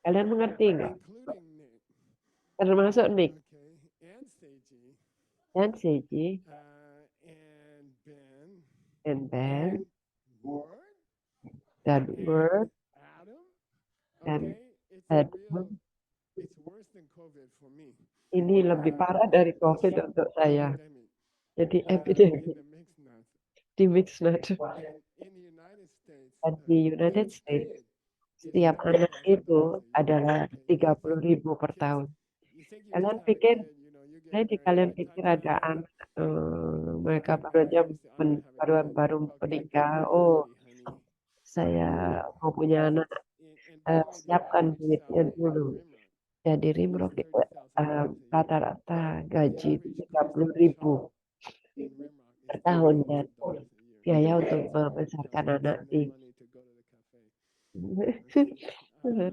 Kalian mengerti nggak? Termasuk Nick dan Seiji and then Word, that word Adam. dan Okay, Adam. it's worse than COVID for me. Ini lebih parah dari COVID untuk saya. Epidemic. Jadi In epidemi the mixed nuts. di Mixnat. In the United States, Dan di United each States, kid is setiap anak itu $30,000 adalah a year. 30.000 per tahun. You think you Kalian just have a pikir, kid, you know, you get saya di married kalian by the pikir time ada you anak, mereka baru I aja used to, I don't have a kid. baru Well, get menikah. ready, Oh, honey. saya mau punya anak, And by the way, the siapkan average duitnya salary dulu. in Rimrock Jadi is Rimrock itu $30,000 a year. rata-rata The gaji average cost of 30.000 child in Rimrock per is tahun dan $30,000 a year. biaya untuk So membesarkan that's anak enough di money to go to the cafe.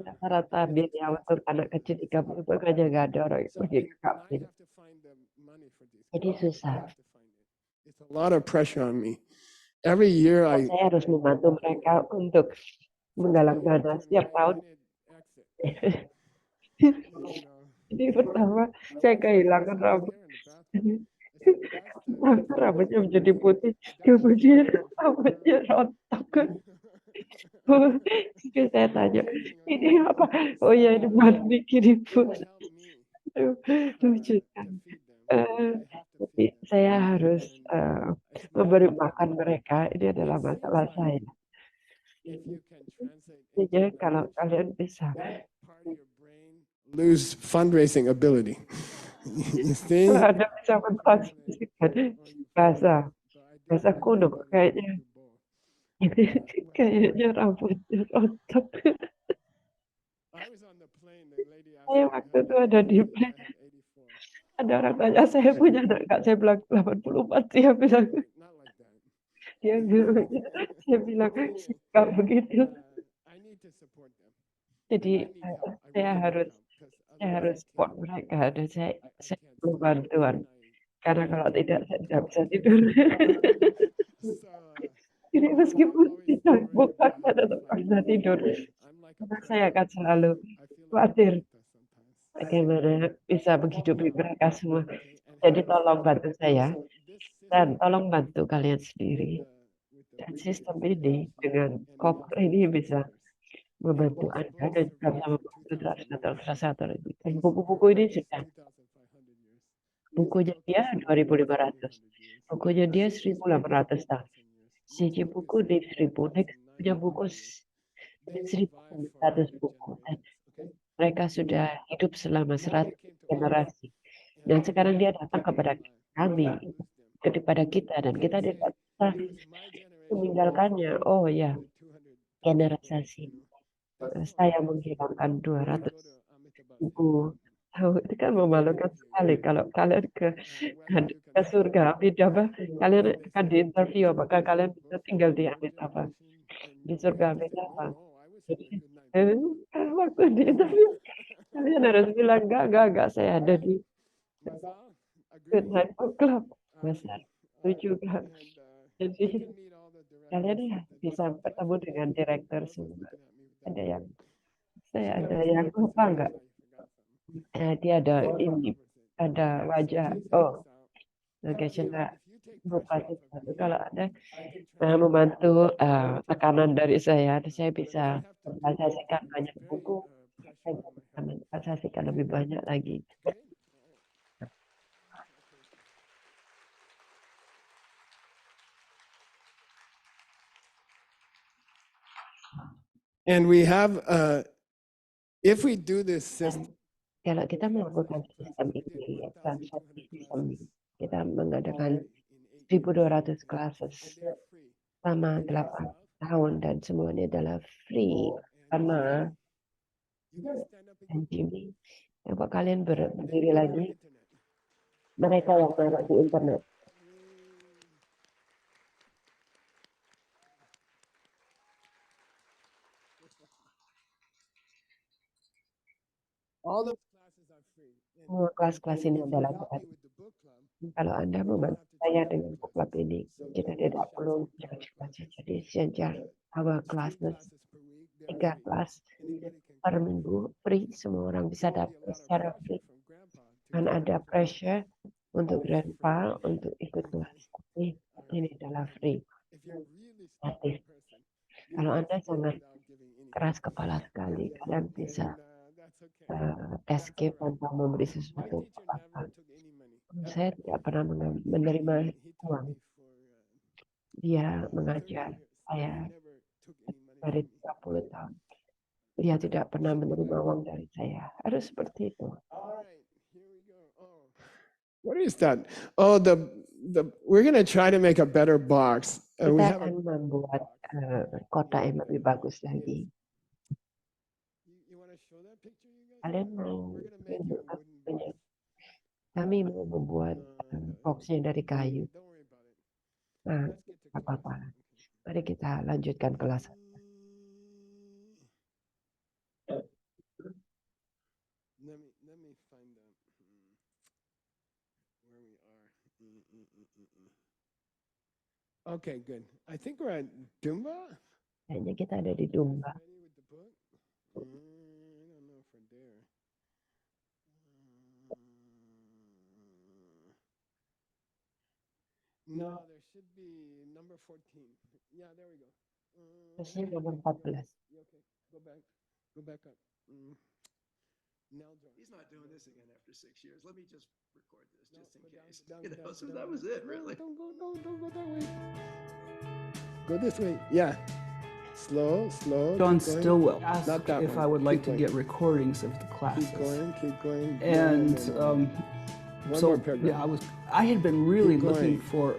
rata-rata biaya untuk anak kecil 30 makanya nggak ada orang yang So pergi ke and I kafe. have to find the money for these Jadi kids. I susah. have to find it. It's a lot of pressure on me. Every year Dan saya harus membantu mereka untuk menggalang dana setiap tahun. Jadi pertama saya kehilangan rambut. Rambutnya menjadi putih, kemudian rambutnya rontok. Terus saya tanya, ini apa? Oh ya, ini buat bikin ibu. Lucu kan? Tapi saya harus memberi makan mereka. Ini adalah masalah saya. Jadi kalau kalian bisa lose fundraising ability. You see? kalau Anda bisa mentranslasikan bahasa kuno kayaknya rambutnya rontok. Saya waktu itu ada di plane, ada orang tanya saya punya anak nggak, saya bilang 84, dia bilang saya bilang nggak begitu. Jadi saya harus support mereka dan saya perlu bantuan karena kalau tidak saya tidak bisa tidur. Jadi meskipun tidak bukan saya tetap bisa tidur karena saya akan selalu khawatir bagaimana bisa menghidupi mereka semua. Jadi tolong bantu saya dan tolong bantu kalian sendiri. Dan sistem ini dengan koper ini bisa membantu Anda dan juga bisa membantu translator ini. Dan buku-buku ini sudah, bukunya dia 2.500, bukunya dia 1.800 tahun. Siji buku di 1.000, next punya buku 1.100 buku. Dan mereka sudah hidup selama 100 generasi. Dan sekarang dia datang kepada kami, kepada kita, dan kita tidak bisa meninggalkannya. Oh ya, generasi saya menghilangkan 200 buku. Tahu, itu kan memalukan sekali kalau kalian ke surga Amitabha, kalian akan diinterview apakah kalian bisa tinggal di Amitabha, di surga Amitabha. Jadi waktu diinterview kalian harus bilang enggak, saya ada di Good Night Club. Besar, setuju kan? Jadi kalian ya bisa ketemu dengan direktur semua. Saya ada yang lupa enggak? Dia ada ini, ada wajah. Oh, location Bupati. Kalau ada membantu tekanan dari saya bisa membacakan banyak buku, membacakan lebih banyak lagi. And we have, if we do this system, kalau kita melakukan sistem ini, transaksi sistem ini, kita mengadakan 1.200 classes selama 8 tahun dan semuanya adalah free. Karena dan Jimmy, apa kalian berdiri lagi? Mereka yang naruh di internet. Semua kelas-kelas ini adalah gratis. Kalau Anda membantu saya dengan book club ini, kita tidak perlu charge. Jadi sejak awal classes, 3 kelas per minggu free, semua orang bisa dapat secara free. Dan ada pressure untuk grandpa untuk ikut kelas, tapi ini adalah free. gratis. Kalau Anda sangat keras kepala sekali, kalian bisa escape tanpa memberi sesuatu apa-apa. Saya tidak pernah menerima uang. Dia mengajar saya dari 30 tahun. Dia tidak pernah menerima uang dari saya. Harus seperti itu. What is that? Oh, we're gonna try to make a better box. We Kita have akan membuat kotak yang lebih bagus lagi. you want to show that picture, you guys? Kalian mau We're gonna make tunjuk it a wooden apanya? box. Kami mau membuat boxnya dari kayu. Don't worry about it. Nah, Let's get to nggak class. apa-apa. Mari kita lanjutkan kelas. Let me find out where we are. Okay, good. I think we're at Dumba. Kayaknya kita ada di Dumba. Ready with the book? I don't know if we're there. No, there should be number 14. Yeah, there we go. Terusnya nomor 14. Okay, go back. Go back up. Neldra. He's not doing this again after 6 years. Let me just record this No, just in go down, case. down, You know, down, so down, that down. was it, No, really. Don't go that way. Go this way. Yeah. Slow. John keep going. Stillwell asked Not that if one. I would like Keep to get recordings of the classes. Keep going. And No. One so more paragraph. yeah, I had been really Keep looking going. for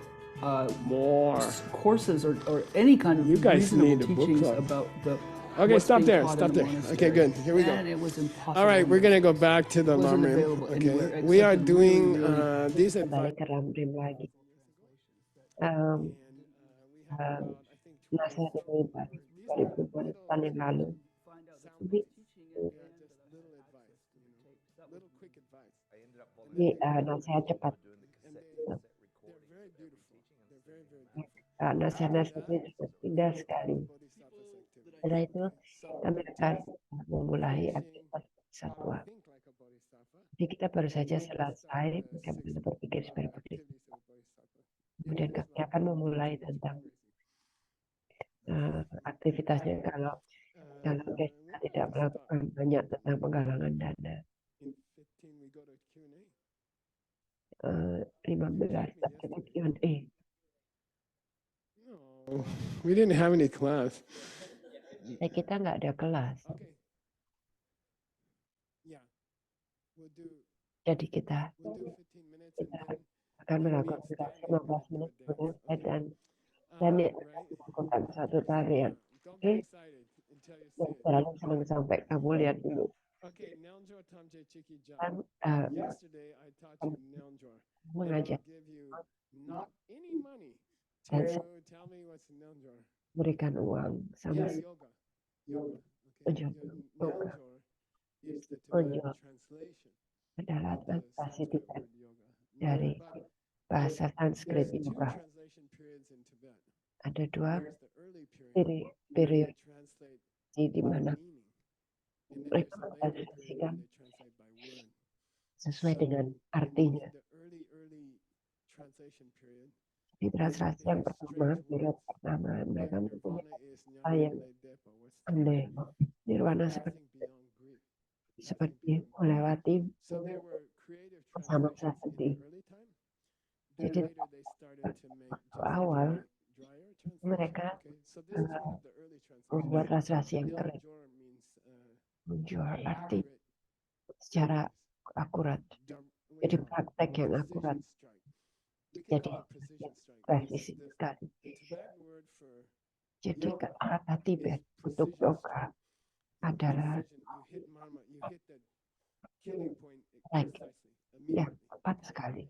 More. courses or any kind of You guys reasonable need a book teachings club. about the Okay, what's stop being there. taught in Stop the there. Okay, monastery. good. Here we go. And it was impossible. All right, we're gonna go back to the Wasn't Lamrim. available anywhere Okay, we except are in doing really these Kembali advice. ke Lamrim lagi. We have about, I think, Nasihat yang lebih baik 2000 tahun yang lalu. Ini, just little advice, little quick advice. ini nasihat cepat. And they're very beautiful. They're very beautiful. Nasihat-nasihatnya juga indah sekali. Setelah itu kami akan memulai aktivitas satwa. Think like a bodhisattva. Jadi kita baru saja selesai bagaimana berpikir seperti itu. Kemudian kami akan memulai tentang aktivitasnya kalau kita tidak melakukan banyak tentang penggalangan dana. In 15 we go to Q&A. 15 aktivitas Q&A. No, we didn't have any class. Kita nggak ada kelas. Okay. Yeah. We'll do Jadi kita 15 minutes and kita then akan melakukan durasi 15 menit kemudian dan melakukan satu tarian. don't be excited until you see Yang it. terlalu senang sampai kamu lihat dulu. Okay, Neljor Tamje Chiki Dan Jan. Yesterday I taught you Neljor. And mengajar I'll give you not any money Dan to tell me what's Neljor. berikan uang sama Yes, yoga. Yoga. Okay. Yoga. Neljor is the Yoga. Tibetan translation adalah of the translasi Sanskrit Tibet word yoga. dari But bahasa Sanskrit there's two yoga. translation periods in Tibet. Ada dua There's the early period where periode they translate di mana meaning. And then mereka there's the later period mentranslasikan where they translate by word. sesuai dengan In artinya. the early translation period, Di translasi yang pertama, periode pertama, mereka mempunyai Nirvana is yang Nyanadepa. What's the aneh. Nirwana seperti, nothing beyond grief. seperti melewati So there were creative Sama translations in seperti. the early time. Then Jadi, later they started to make just awal, drier translation. mereka Okay, so this is one of the early membuat translations. translasi yang keren, Neljor means menjual arti accurate. secara akurat. Jadi praktek yang akurat. Jadi presisi sekali. Jadi kata Tibet untuk yoga adalah yang tepat sekali.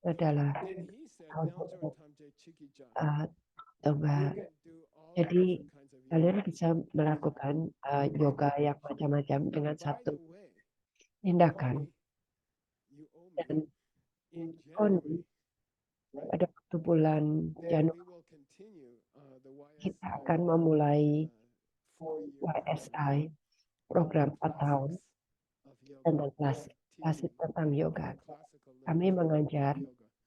Adalah coba. Jadi kalian bisa melakukan yoga yang macam-macam dengan satu tindakan. Dan pada waktu bulan Januari kita akan memulai YSI program 4 tahun tentang kelas tentang yoga. Kami mengajar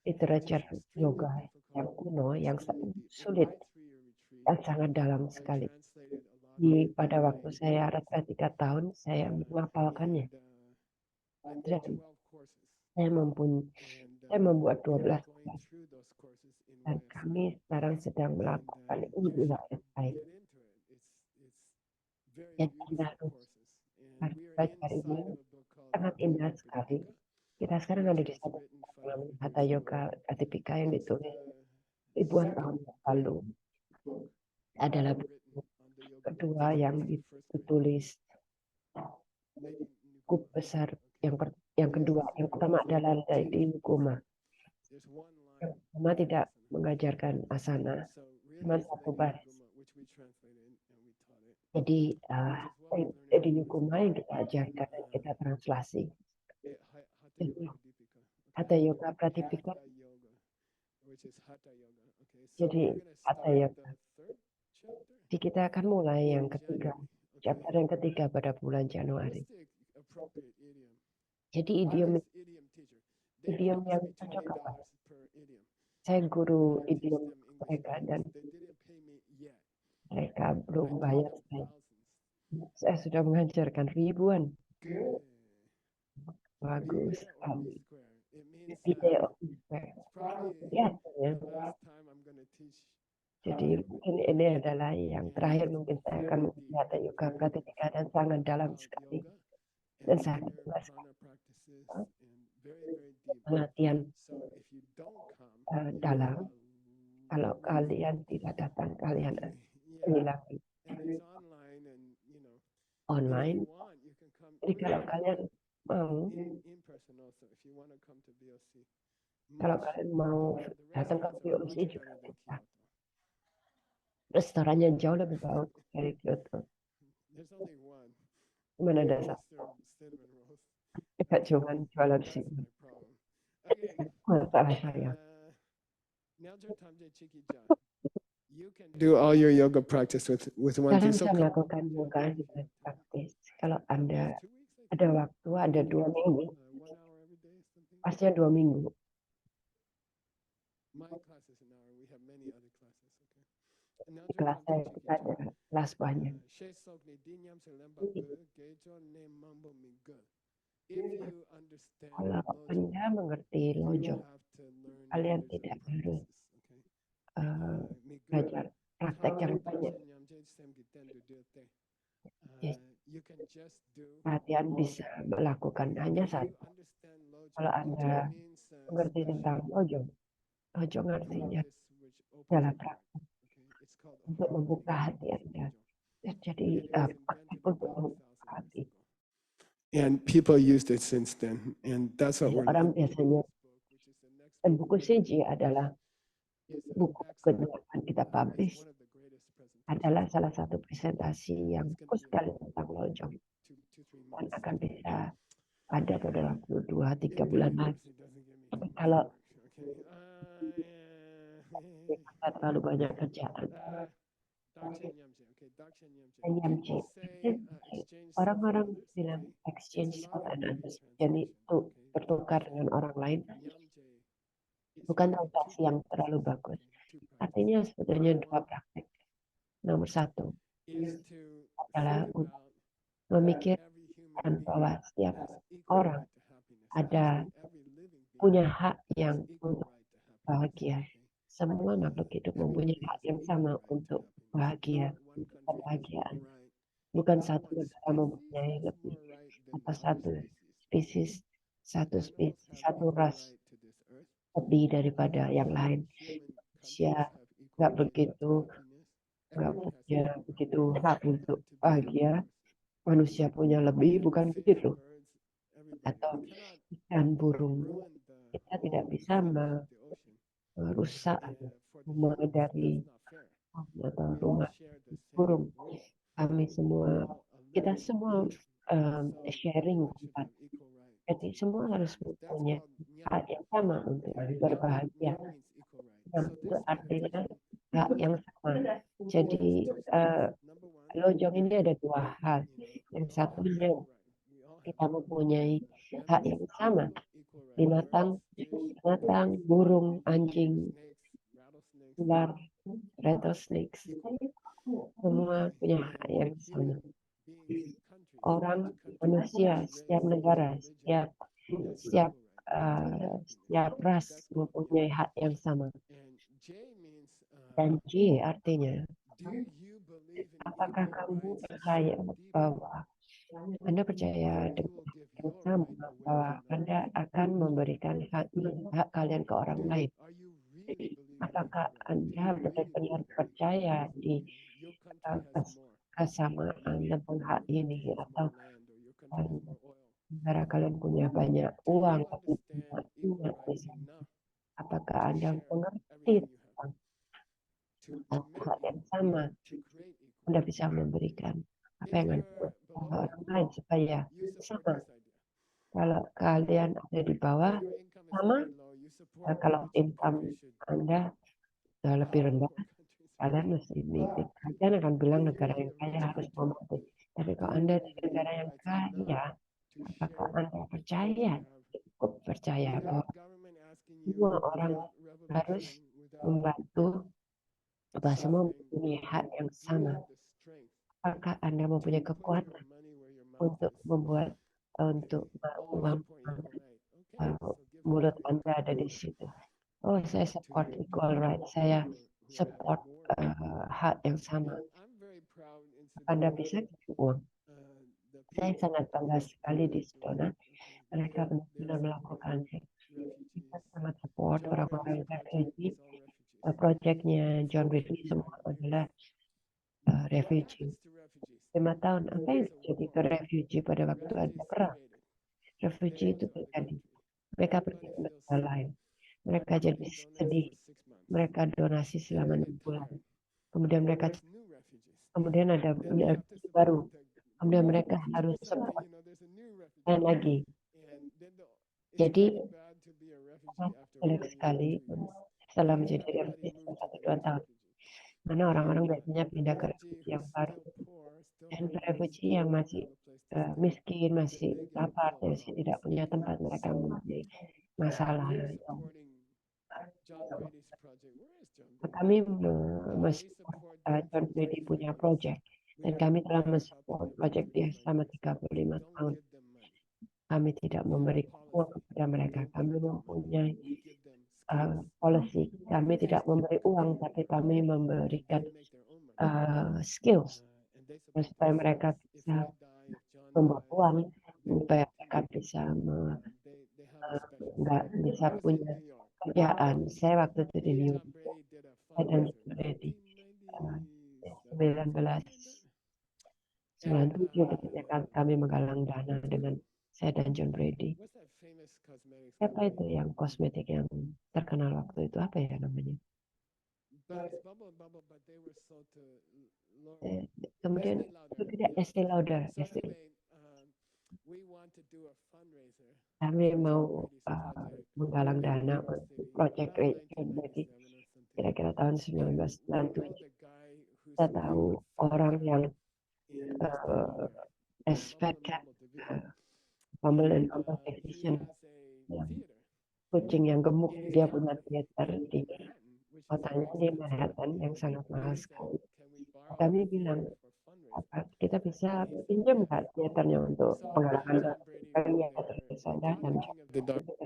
literatur yoga yang kuno, yang sulit, yang sangat dalam sekali. Pada waktu saya retret 3 tahun, saya menghafalkannya. Dan saya membuat 12 kelas. Dan kami sekarang sedang melakukan ini di HSI. Jadi Anda harus belajar ini sangat indah sekali. Kita sekarang ada di satu namanya Hatha Yoga Pratipika yang ditulis ribuan tahun yang lalu. Adalah buku kedua yang ditulis buku besar yang kedua. Yang pertama adalah dari Yukuma. Yang pertama tidak mengajarkan asana, cuma satu baris. Jadi di Yukuma yang kita ajarkan dan kita translasi. Hatha Yoga Pratipika. Jadi Hatha Yoga. Jadi kita akan mulai yang ketiga, chapter yang ketiga pada bulan Januari. Jadi idiom yang cocok apa? Saya guru idiom mereka dan mereka belum bayar saya. Saya sudah mengajarkan ribuan. Bagus sekali. Video. Lihat ya. Jadi mungkin ini adalah yang terakhir mungkin saya akan melihat Yoga Pratipika dan sangat dalam sekali dan sangat luas pengertian dalam. Kalau kalian tidak datang, kalian hilang online. Jadi kalau kalian mau datang ke VOC juga bisa. Restorannya jauh lebih bagus dari Kyoto. Mana ada satu. Tidak cuma jualan sini. Masalah saya. Do all your yoga practice with one Kalian piece bisa of melakukan yoga dengan praktis. Kalau Anda ada waktu, ada 2 minggu, pasnya 2 minggu. Kelas saya kita ada kelas banyak. Kalau Anda mengerti lojo, kalian tidak harus belajar praktek yang banyak. Kalian bisa melakukan hanya satu. Kalau Anda mengerti tentang lojo, lojo artinya adalah praktek untuk membuka hati Anda. Jadi praktek untuk membuka hati. And people used it since then, and that's what we're Orang biasanya, dan buku Seiji adalah buku kedua yang kita publish, adalah salah satu presentasi yang bagus sekali tentang lojong dan akan bisa ada pada waktu 2-3 bulan lagi. Kalau kita terlalu banyak kerjaan, orang-orang bilang exchange jadi itu bertukar dengan orang lain, bukan transaksi yang terlalu bagus. Artinya sebetulnya 2 praktek. Nomor 1 adalah memikirkan bahwa setiap orang punya hak yang untuk bahagia. Semua makhluk hidup mempunyai hak yang sama untuk bahagia, kebahagiaan. Bukan satu negara mempunyai lebih atau satu ras lebih daripada yang lain. Manusia nggak punya begitu hak untuk bahagia. Manusia punya lebih, bukan begitu. Atau ikan, burung, kita tidak bisa merusak rumah dari atau rumah burung. Kita semua sharing tempat. Jadi semua harus mempunyai hak yang sama untuk berbahagia. Itu artinya hak yang sama. Jadi lojong ini ada 2 hal. Yang satunya kita mempunyai hak yang sama. Binatang, burung, anjing, ular, rattlesnakes, semua punya hak yang sama. Orang, manusia, setiap negara, setiap setiap ras mempunyai hak yang sama. Dan J artinya, apakah kamu percaya bahwa Anda percaya dengan yang sama bahwa Anda akan memberikan hak kalian ke orang lain? Apakah Anda benar-benar percaya di kesamaan tentang hak ini, atau negara kalian punya banyak uang tapi tidak ingat di sana? Apakah Anda mengerti tentang hak yang sama? Anda bisa memberikan apa yang Anda buat ke orang lain supaya sama. Kalau kalian ada di bawah, sama. Kalau income Anda lebih rendah, kalian mesti mikir. Kalian akan bilang negara yang kaya harus membantu. Tapi kalau Anda di negara yang kaya, apakah Anda percaya, cukup percaya bahwa semua orang harus membantu, bahwa semua mempunyai hak yang sama? Apakah Anda mempunyai kekuatan untuk membuat untuk uang mulut Anda ada di situ? Oh, saya support equal right. Saya support hak yang sama. Anda bisa kasih uang. Saya sangat bangga sekali di Sedona. Mereka benar-benar melakukannya. Kita sangat support orang-orang refugee. Proyeknya John Ridley semua adalah refugee. 5 tahun, apa yang terjadi ke refugee pada waktu ada perang? Refugee itu terjadi. Mereka pergi ke negara lain. Mereka jadi sedih. Mereka donasi selama 6 bulan. Kemudian ada baru. Kemudian mereka harus support dan lagi. Jadi sulit sekali setelah menjadi refugee 1-2 tahun. Mana orang-orang biasanya pindah ke refugee yang baru. Dan refugee yang masih miskin, masih lapar, masih tidak punya tempat, mereka mempunyai masalah. Kami mensupport John Brady punya project, dan kami telah mensupport project dia selama 35 tahun. Kami tidak memberi uang kepada mereka. Kami mempunyai policy. Kami tidak memberi uang, tapi kami memberikan skills supaya mereka bisa membuat uang, supaya mereka bisa nggak bisa punya kerjaan. Saya waktu itu di New York, saya dan Brady 1997 ketika kami menggalang dana dengan saya dan John Brady. Apa itu yang kosmetik yang terkenal waktu itu, apa ya namanya? Kemudian itu tidak Estee Lauder. Kami mau menggalang dana untuk proyek John Brady kira-kira tahun 1997. Kita tahu orang yang expected Humble and Competition, kucing yang gemuk, dia punya teater di kotanya di Manhattan yang sangat mahal sekali. Kami bilang, kita bisa pinjam nggak teaternya untuk penggalangan kami terus ada, dan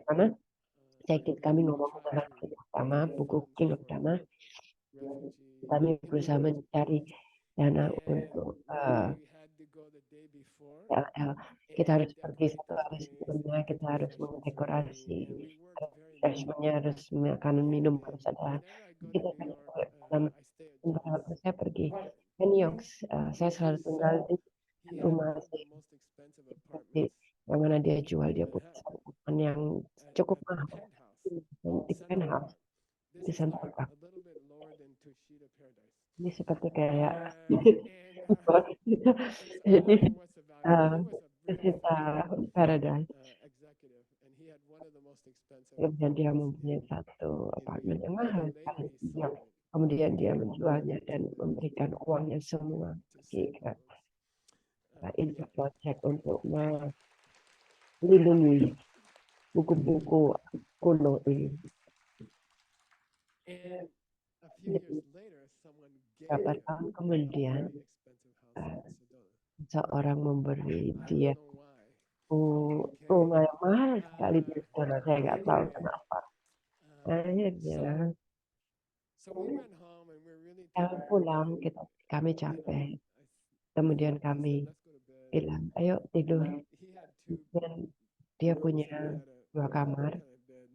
karena kami ngomong dengan pertama buku King of Drama, kami berusaha mencari dana untuk kita harus pergi 1 hari sebelumnya, kita harus mendekorasi, refreshmentnya harus makanan minum harus ada. Kita dalam waktu saya pergi ke New York, saya selalu tinggal di rumah seperti yang mana dia jual, dia punya apartemen yang cukup mahal di penthouse di Central Park. Ini seperti kayak jadi kita paradise. Dan dia mempunyai satu apartemen yang mahal sekali. Kemudian dia menjualnya dan memberikan uangnya semua bagi project untuk melindungi buku-buku kuno ini. a few Jadi years later, someone gave beberapa him tahun a kemudian very expensive house in Sedona. seorang memberi I dia don't know why. Okay. rumah yang mahal sekali di sana. Saya nggak tahu Anyway, kenapa. so Akhirnya so we went home and we're really kami tired. pulang, kami You know, capek. I Kemudian said, kami let's go to bed. bilang, ayo tidur. He had two Dan dia rooms punya and we had 2 kamar, kind of bed,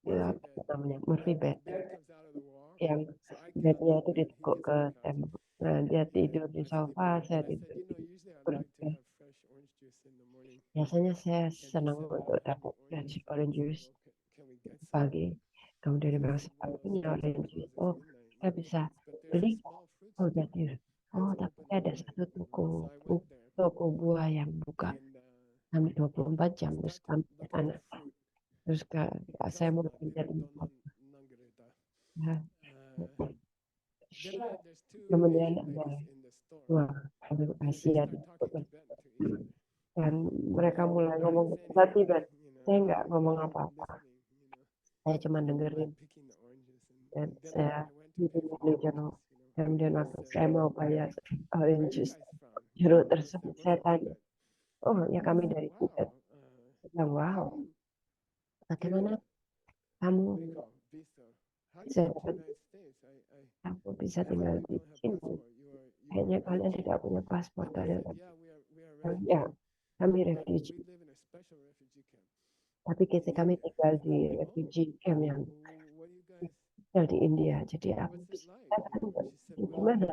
Murphy apa bed. namanya, Murphy bed, The bed comes out of the wall, yang so I get on bednya the itu bed, he ditekuk gets ke on the couch. tembok. Nah, dia tidur di I sleep sofa, there. saya And I said, tidur you know, di usually I like to kursi. have fresh orange juice in the morning. Biasanya saya And he senang said, we untuk don't have dapat the orange fresh juice. orange I said, juice well, can we get some? pagi. Kemudian dia He bilang, said, saya well, punya stores orange juice. closes Oh, midnight. saya bisa But there's a beli. small fruit Oh, store jadi, oh, that's tapi open ada all satu night. toko, So I went there toko buah yang buka and sampai 24 I jam. Terus start kami to look at anak, the fruit. terus saya mau Casada, pinjam. Nangareta. Nah, Then there's two kemudian Asian ada ladies in the store. dua orang And they Asia start talking Tibetan to each other. dan mereka mulai I ngomong didn't say bahasa anything, Tibet. Saya nggak ngomong I'm apa-apa. listening, Saya cuma I'm dengerin picking the oranges. dan And then saya I went to pay duduk for di the jeruk. oranges. Kemudian I waktu said, saya mau bayar where orange are you juice guys from? jeruk They tersebut, said, we're saya from tanya, Tibet. oh ya kami I dari said, Tibet. wow. Saya bilang, wow, How do you bagaimana get kamu what do you call visa? How do you bisa get to dapat, United States? kamu bisa I thought tinggal you di don't have sini? passport. You Kayaknya are a kalian refugee. tidak punya paspor. And they Kalian, said, yeah, we are ya, refugees. kami But we refugee. live in a special refugee camp. Tapi kami tinggal di Oh, refugee camp yang what do you guys, tinggal di India. Jadi aku what's it like? saya kan She said, well, gimana?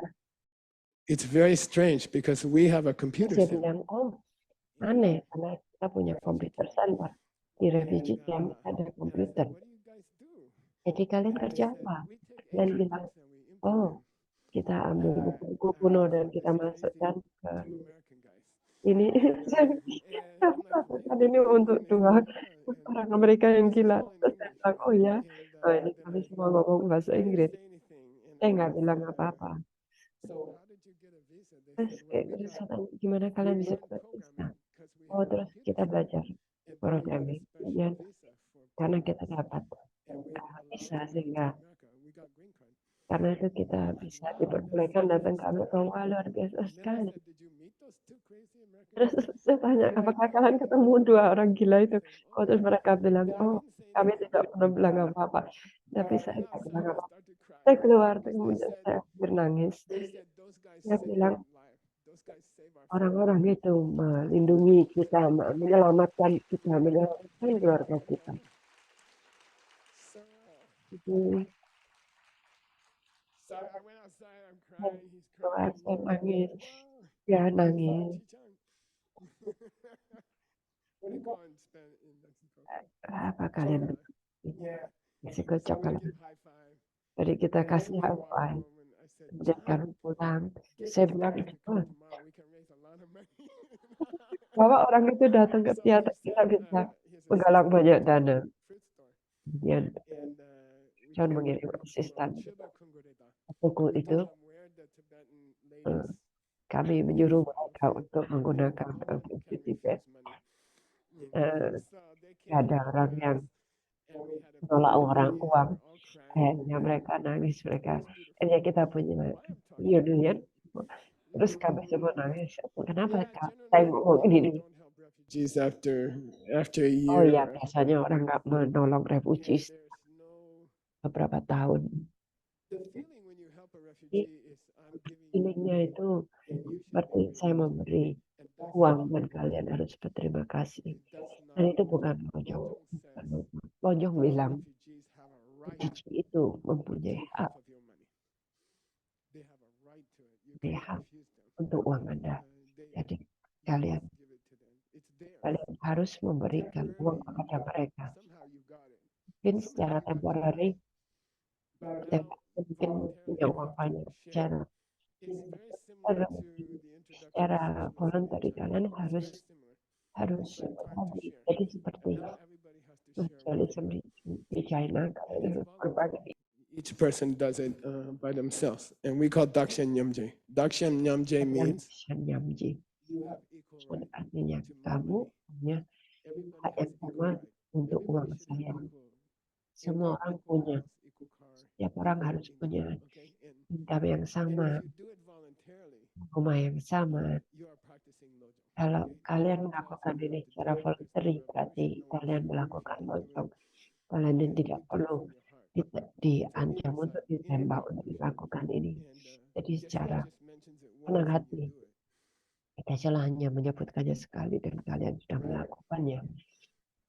it's very strange because we have a computer Saya center. bilang, oh aneh, karena kita punya komputer center. Di refugee And, camp ada and I said, komputer. what do you guys do? Jadi kalian And they kerja said, apa? we take Kalian ancient bilang, books and we import oh them. kita ambil buku kuno dan kita masukkan ke Two American guys. ini. And I'm like, Kan ini untuk dua orang Amerika yang gila. Terus saya bilang, oh ya, oh, ini kami semua ngomong bahasa Inggris. Saya nggak bilang apa-apa. So how did you get a visa? They Terus said, well, we terus got saya tanya, gimana kalian bisa learn dapat visa? programming because we Oh have a terus computer kita center. belajar And then we got a programming. special Kemudian visa for karena programmers. kita dapat And we allowed visa to come to sehingga America. We got green card. karena itu kita bisa diperbolehkan datang ke Amerika. Wah luar biasa And then I sekali. said, did you meet those two crazy American Terus guys? saya tanya, apakah kalian ketemu dua orang gila itu? Oh, terus mereka bilang, oh kami tidak pernah bilang apa-apa. Tapi saya And nggak outside bilang I apa-apa. started crying. Saya keluar, Because kemudian saya hampir nangis. they said those guys Dia saved bilang, our life. Those guys saved our family. orang-orang itu melindungi kita, menyelamatkan kita, menyelamatkan keluarga kita. Jadi, So I went outside, I'm crying, he's keluar, crying. saya nangis. Wow. Ya nangis. Chichang. What do you call it in Mexico? Apa kalian Meksiko So we coklat? give high five. Jadi kita And then kasih we high walk five. home and I said, Kemudian John, kami pulang. get Saya these bilang, guys to oh, come tomorrow. We can raise a lot of money. bahwa orang itu datang ke So teater, he kita sent bisa his menggalang assistant banyak to dana. the fruit store. Kemudian And we John told mengirim them asisten Chiba Kungureta. buku We itu. told them where the Tibetan ladies Kami menyuruh mereka untuk menggunakan buku Tibet. So they came Ada to orang yang and we had a menolak big orang party, uang. all crying. Akhirnya mereka nangis, mereka. It was beautiful. Akhirnya kita punya Why I'm talking reunion. Terus kami semua nangis. Kenapa Yeah, saya generally ngomong people ini? don't help refugees after a Oh year. ya, biasanya orang nggak menolong And refugees there's no beberapa tahun. the feeling when you help a refugee is I'm giving you Feelingnya itu and you should seperti be saya grateful. memberi And that's uang dan kalian harus berterima kasih. that's Dan not itu bukan Bojong. Bojong bilang refugees have a right refugee itu mempunyai to hak half of your money. They have a right to it. You They can't have refuse them. untuk uang Anda. Jadi kalian Give it to them. It's theirs. harus memberikan uang kepada mereka. Somehow you got it. Mungkin secara temporary But mereka now mungkin punya uang banyak. Secara it's very similar to the introduction secara of voluntary socialism. kalian It's very similar. harus berbagi. Jadi seperti Not everybody has to share. sosialisme di China kalian harus berbagi. Each person does it by themselves, and we call Dakshan Nyamje. Dakshan Nyamje means Nyamji. you have equal right Artinya to my kamu money. punya Everybody hak has yang equal sama right. untuk uang Everybody should have saya. equal Semua orang equal punya house, equal car, Tiap orang harus punya Okay, and income yang sama, if you do it voluntarily, rumah yang sama. you are practicing lojong. Kalau Okay? kalian Tell melakukan someone ini to secara do it, voluntary, because berarti no one kalian should melakukan force you to do lojong. it. Kalian Okay? tidak You do it perlu from your heart. diancam For me, untuk it's an ditembak inner untuk feeling. melakukan ini. And Jadi Jessica secara just mentions it senang once and hati, you do it. kita salah hanya menyebutkannya sekali dan kalian sudah melakukannya.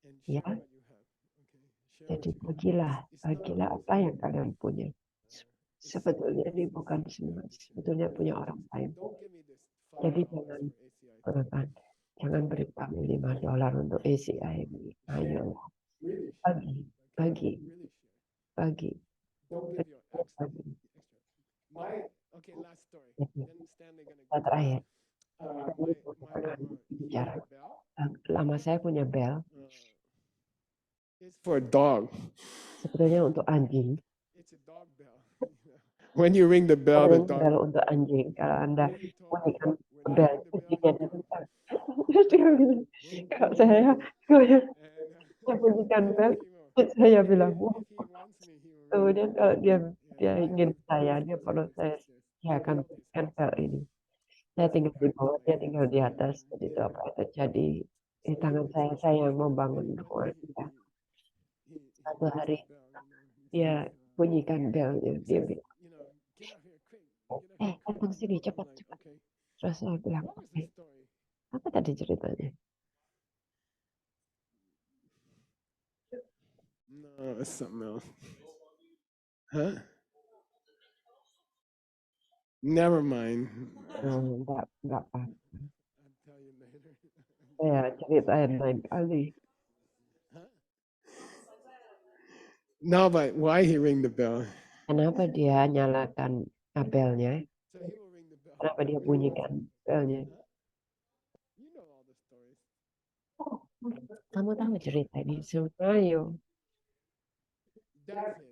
And Ya, share what you have. Okay? Share jadi what you have. bagilah, It's not bagilah always apa yang kalian punya. it's Sebetulnya something ini bukan semua, sebetulnya punya orang lain. Don't give me this Jadi $5 jangan for ACI. jangan beri kami $5 untuk ACI ini. Ayo, bagi, bagi, Really share. bagi, Don't give your extra. bagi. Okay, last story. Jadi, Then Stanley gonna kita terakhir. my lama, he Bicara. had a bell. Lama saya punya bel, It's for a dog. sebetulnya untuk anjing. It's a dog bell. When you ring the bell, the Ring dog. bel untuk anjing. Kalau Anda Then he told me, bunyikan when you bel, ring the bell, kucingnya you turn. datang. Terus dia bilang, kalau saya bunyikan bel, saya bilang, "Wah." If he wants me, he will ring. Kemudian kalau dia Yeah, I ingin like saya, dogs dia because perlu of saya, his sisters. dia akan bunyikan bel ini. Saya tinggal di bawah, dia tinggal di atas. Jadi itu apa yang terjadi di tangan saya yang membangun rumah kita. Satu hari dia bunyikan belnya, dia bilang, Get out here quick. datang sini cepat cepat. Terus saya bilang, What was oke, the story? apa tadi ceritanya? No, it's something else. Huh? Never mind. Enggak apa. I'll tell you later. Saya ceritain lain kali. No, but why he ring the bell? Kenapa dia nyalakan belnya? So he will ring the bell. Kenapa dia bunyikan belnya? You know all the stories. Kamu tahu cerita ini semua, ayo. That's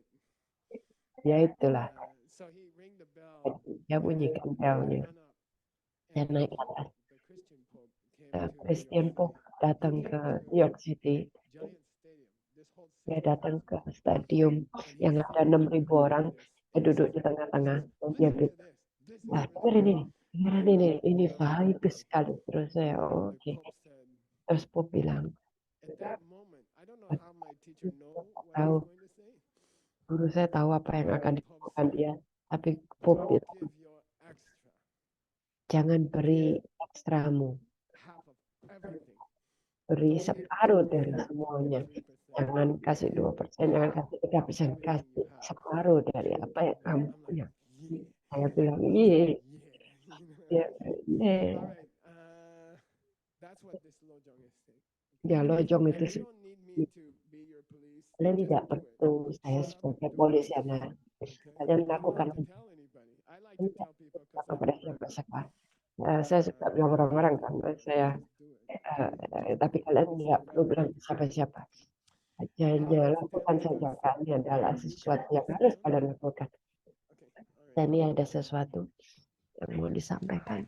it. Ya itulah, So he ring the bell. dia bunyikan belnya. Run up. Dia naik ke atas. The Christian Pope came to Christian Pope datang ke New York City. Giant Stadium. This whole Dia datang ke stadium yang ada 6.000 orang. Dia duduk di tengah-tengah. Dan dia bilang, wah, dengerin ini bagus sekali. Terus saya, oke. Terus Pope bilang, At that moment, I don't know how my teacher know what I tahu, was going to say. guru saya tahu apa yang akan dilakukan dia. Tapi Pope bilang, Give your extra, jangan beri ekstramu. half of everything. Beri separuh dari semuanya. 3%. Jangan kasih 2%, jangan kasih 3%, kasih separuh dari apa yang kamu punya. Yeah. Saya bilang, iya. Yeah. Ya, All right. That's what this lojong is saying. ya lojong And itu you don't need me to be your police. kalian Just tidak do it. perlu saya sebagai polisi Anda. Okay? Kalian You don't lakukan have to tell anybody. I like to tell people because kepada siapa-siapa. Saya suka bilang orang-orang kan, saya, do it. tapi kalian tidak perlu bilang ke siapa-siapa. Hanya lakukan saja, kan ini adalah sesuatu yang harus kalian lakukan. Okay. All right. Dan ini ada sesuatu yang mau disampaikan.